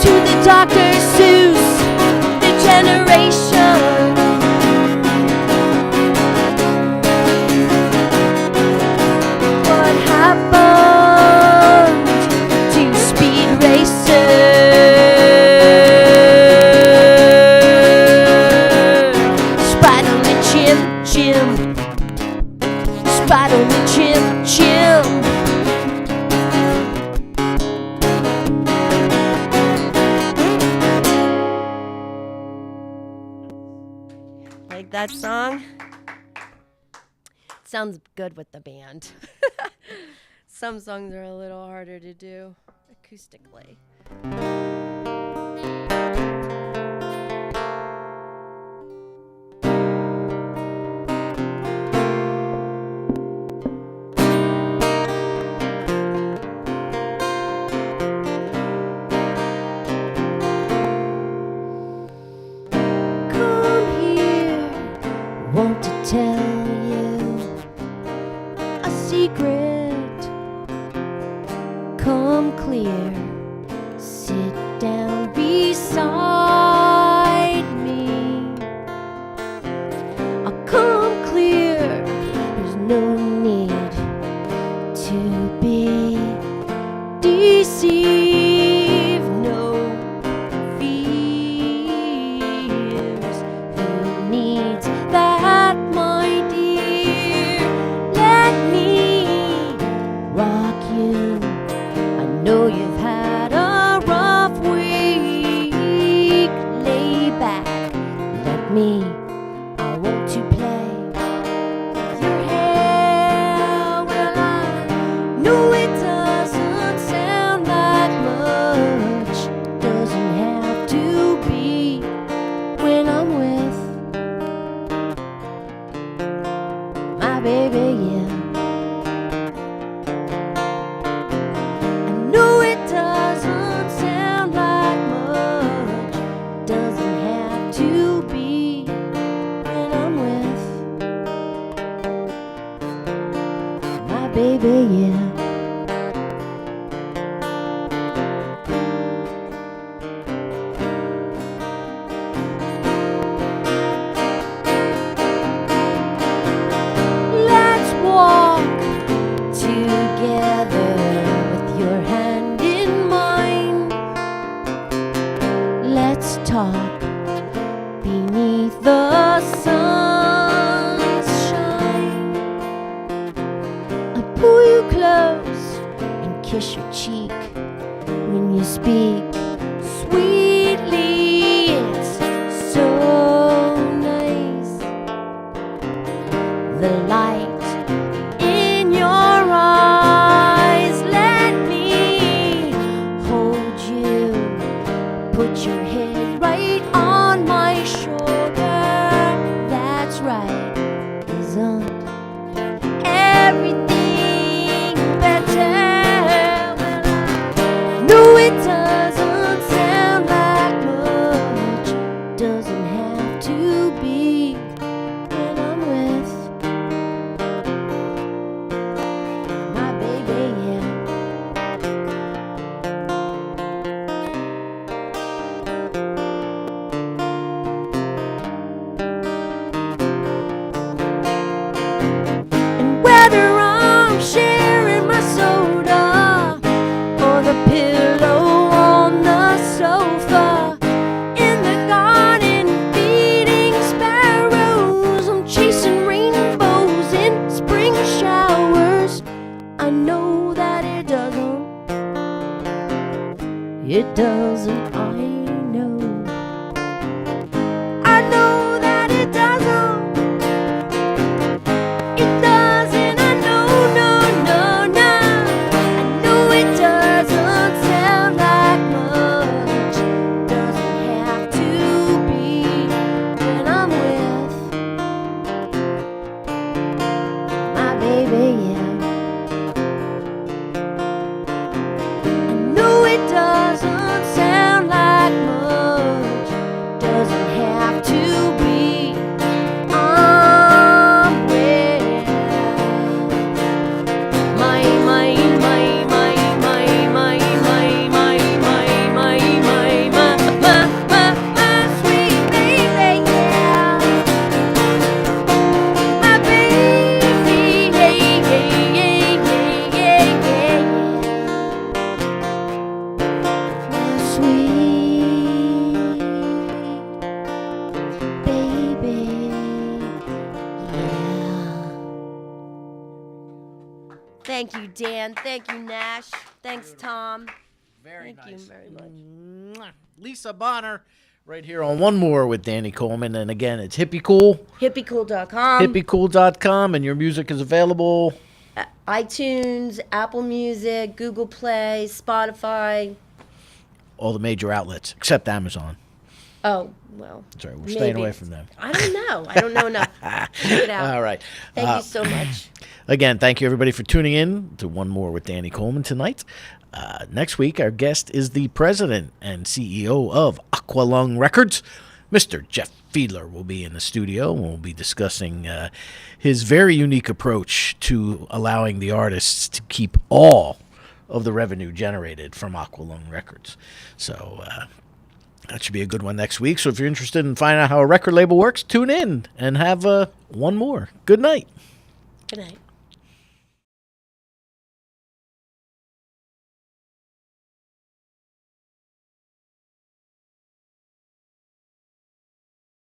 S1: to the Dr. Seuss, the generation? What happened to Speed Racer? Spider-Man Chim Chim, Spider-Man Chim Chim. Like that song? Sounds good with the band. Some songs are a little harder to do acoustically.
S4: beside me. I'll come clear, there's no need to be deceived. No fears. Who needs that, my dear? Let me rock you. I know you've had a rough week. Lay back, let me. I want to play with your hair. Well, I know it doesn't sound like much. Doesn't have to be when I'm with my baby, yeah. I know it doesn't sound like much. Doesn't have to be when I'm with my baby, yeah. Let's walk together with your hand in mine. Let's talk beneath the sun's shine. I pull you close and kiss your cheek when you speak sweetly. It's so nice. The light in your eyes. Let me hold you. Put your head right on my shoulder. That's right. Isn't everything better? Well, I know it doesn't sound like much. Doesn't have to be when I'm with my baby, yeah. And whether I'm sharing my soda or the pillow on the sofa, in the garden feeding sparrows, I'm chasing rainbows in spring showers. I know that it doesn't, I know. I know that it doesn't, I know, no, no, no. I know it doesn't sound like much. Doesn't have to be when I'm with my baby, yeah. I know it doesn't sound like much. Doesn't have to be. I'm with my sweet baby, yeah. My baby, yeah, yeah, yeah, yeah, yeah. My sweet baby, yeah. Thank you, Dan. Thank you, Nash. Thanks, Tom.
S2: Very
S4: Thank you very much.
S2: Mwah. Lisa Bonner, right here on One More with Danny Coleman. And again, it's Hippy Cool,
S1: Hippycool.com.
S2: hippycool.com, and your music is available.
S1: iTunes, Apple Music, Google Play, Spotify.
S2: All the major outlets, except Amazon.
S1: Oh, well.
S2: Sorry, we're
S1: maybe.
S2: staying away from them.
S1: I don't know. I don't know enough. Check it out.
S2: All right.
S1: Thank you so much.
S2: Again, thank you, everybody, for tuning in to One More with Danny Coleman tonight. Next week, our guest is the president and CEO of Aqualung Records. Mr. Jeff Fiedler will be in the studio, and we'll be discussing his very unique approach to allowing the artists to keep all of the revenue generated from Aqualung Records. So That should be a good one next week. So if you're interested in finding out how a record label works, tune in and have one more. Good night.
S1: Good night.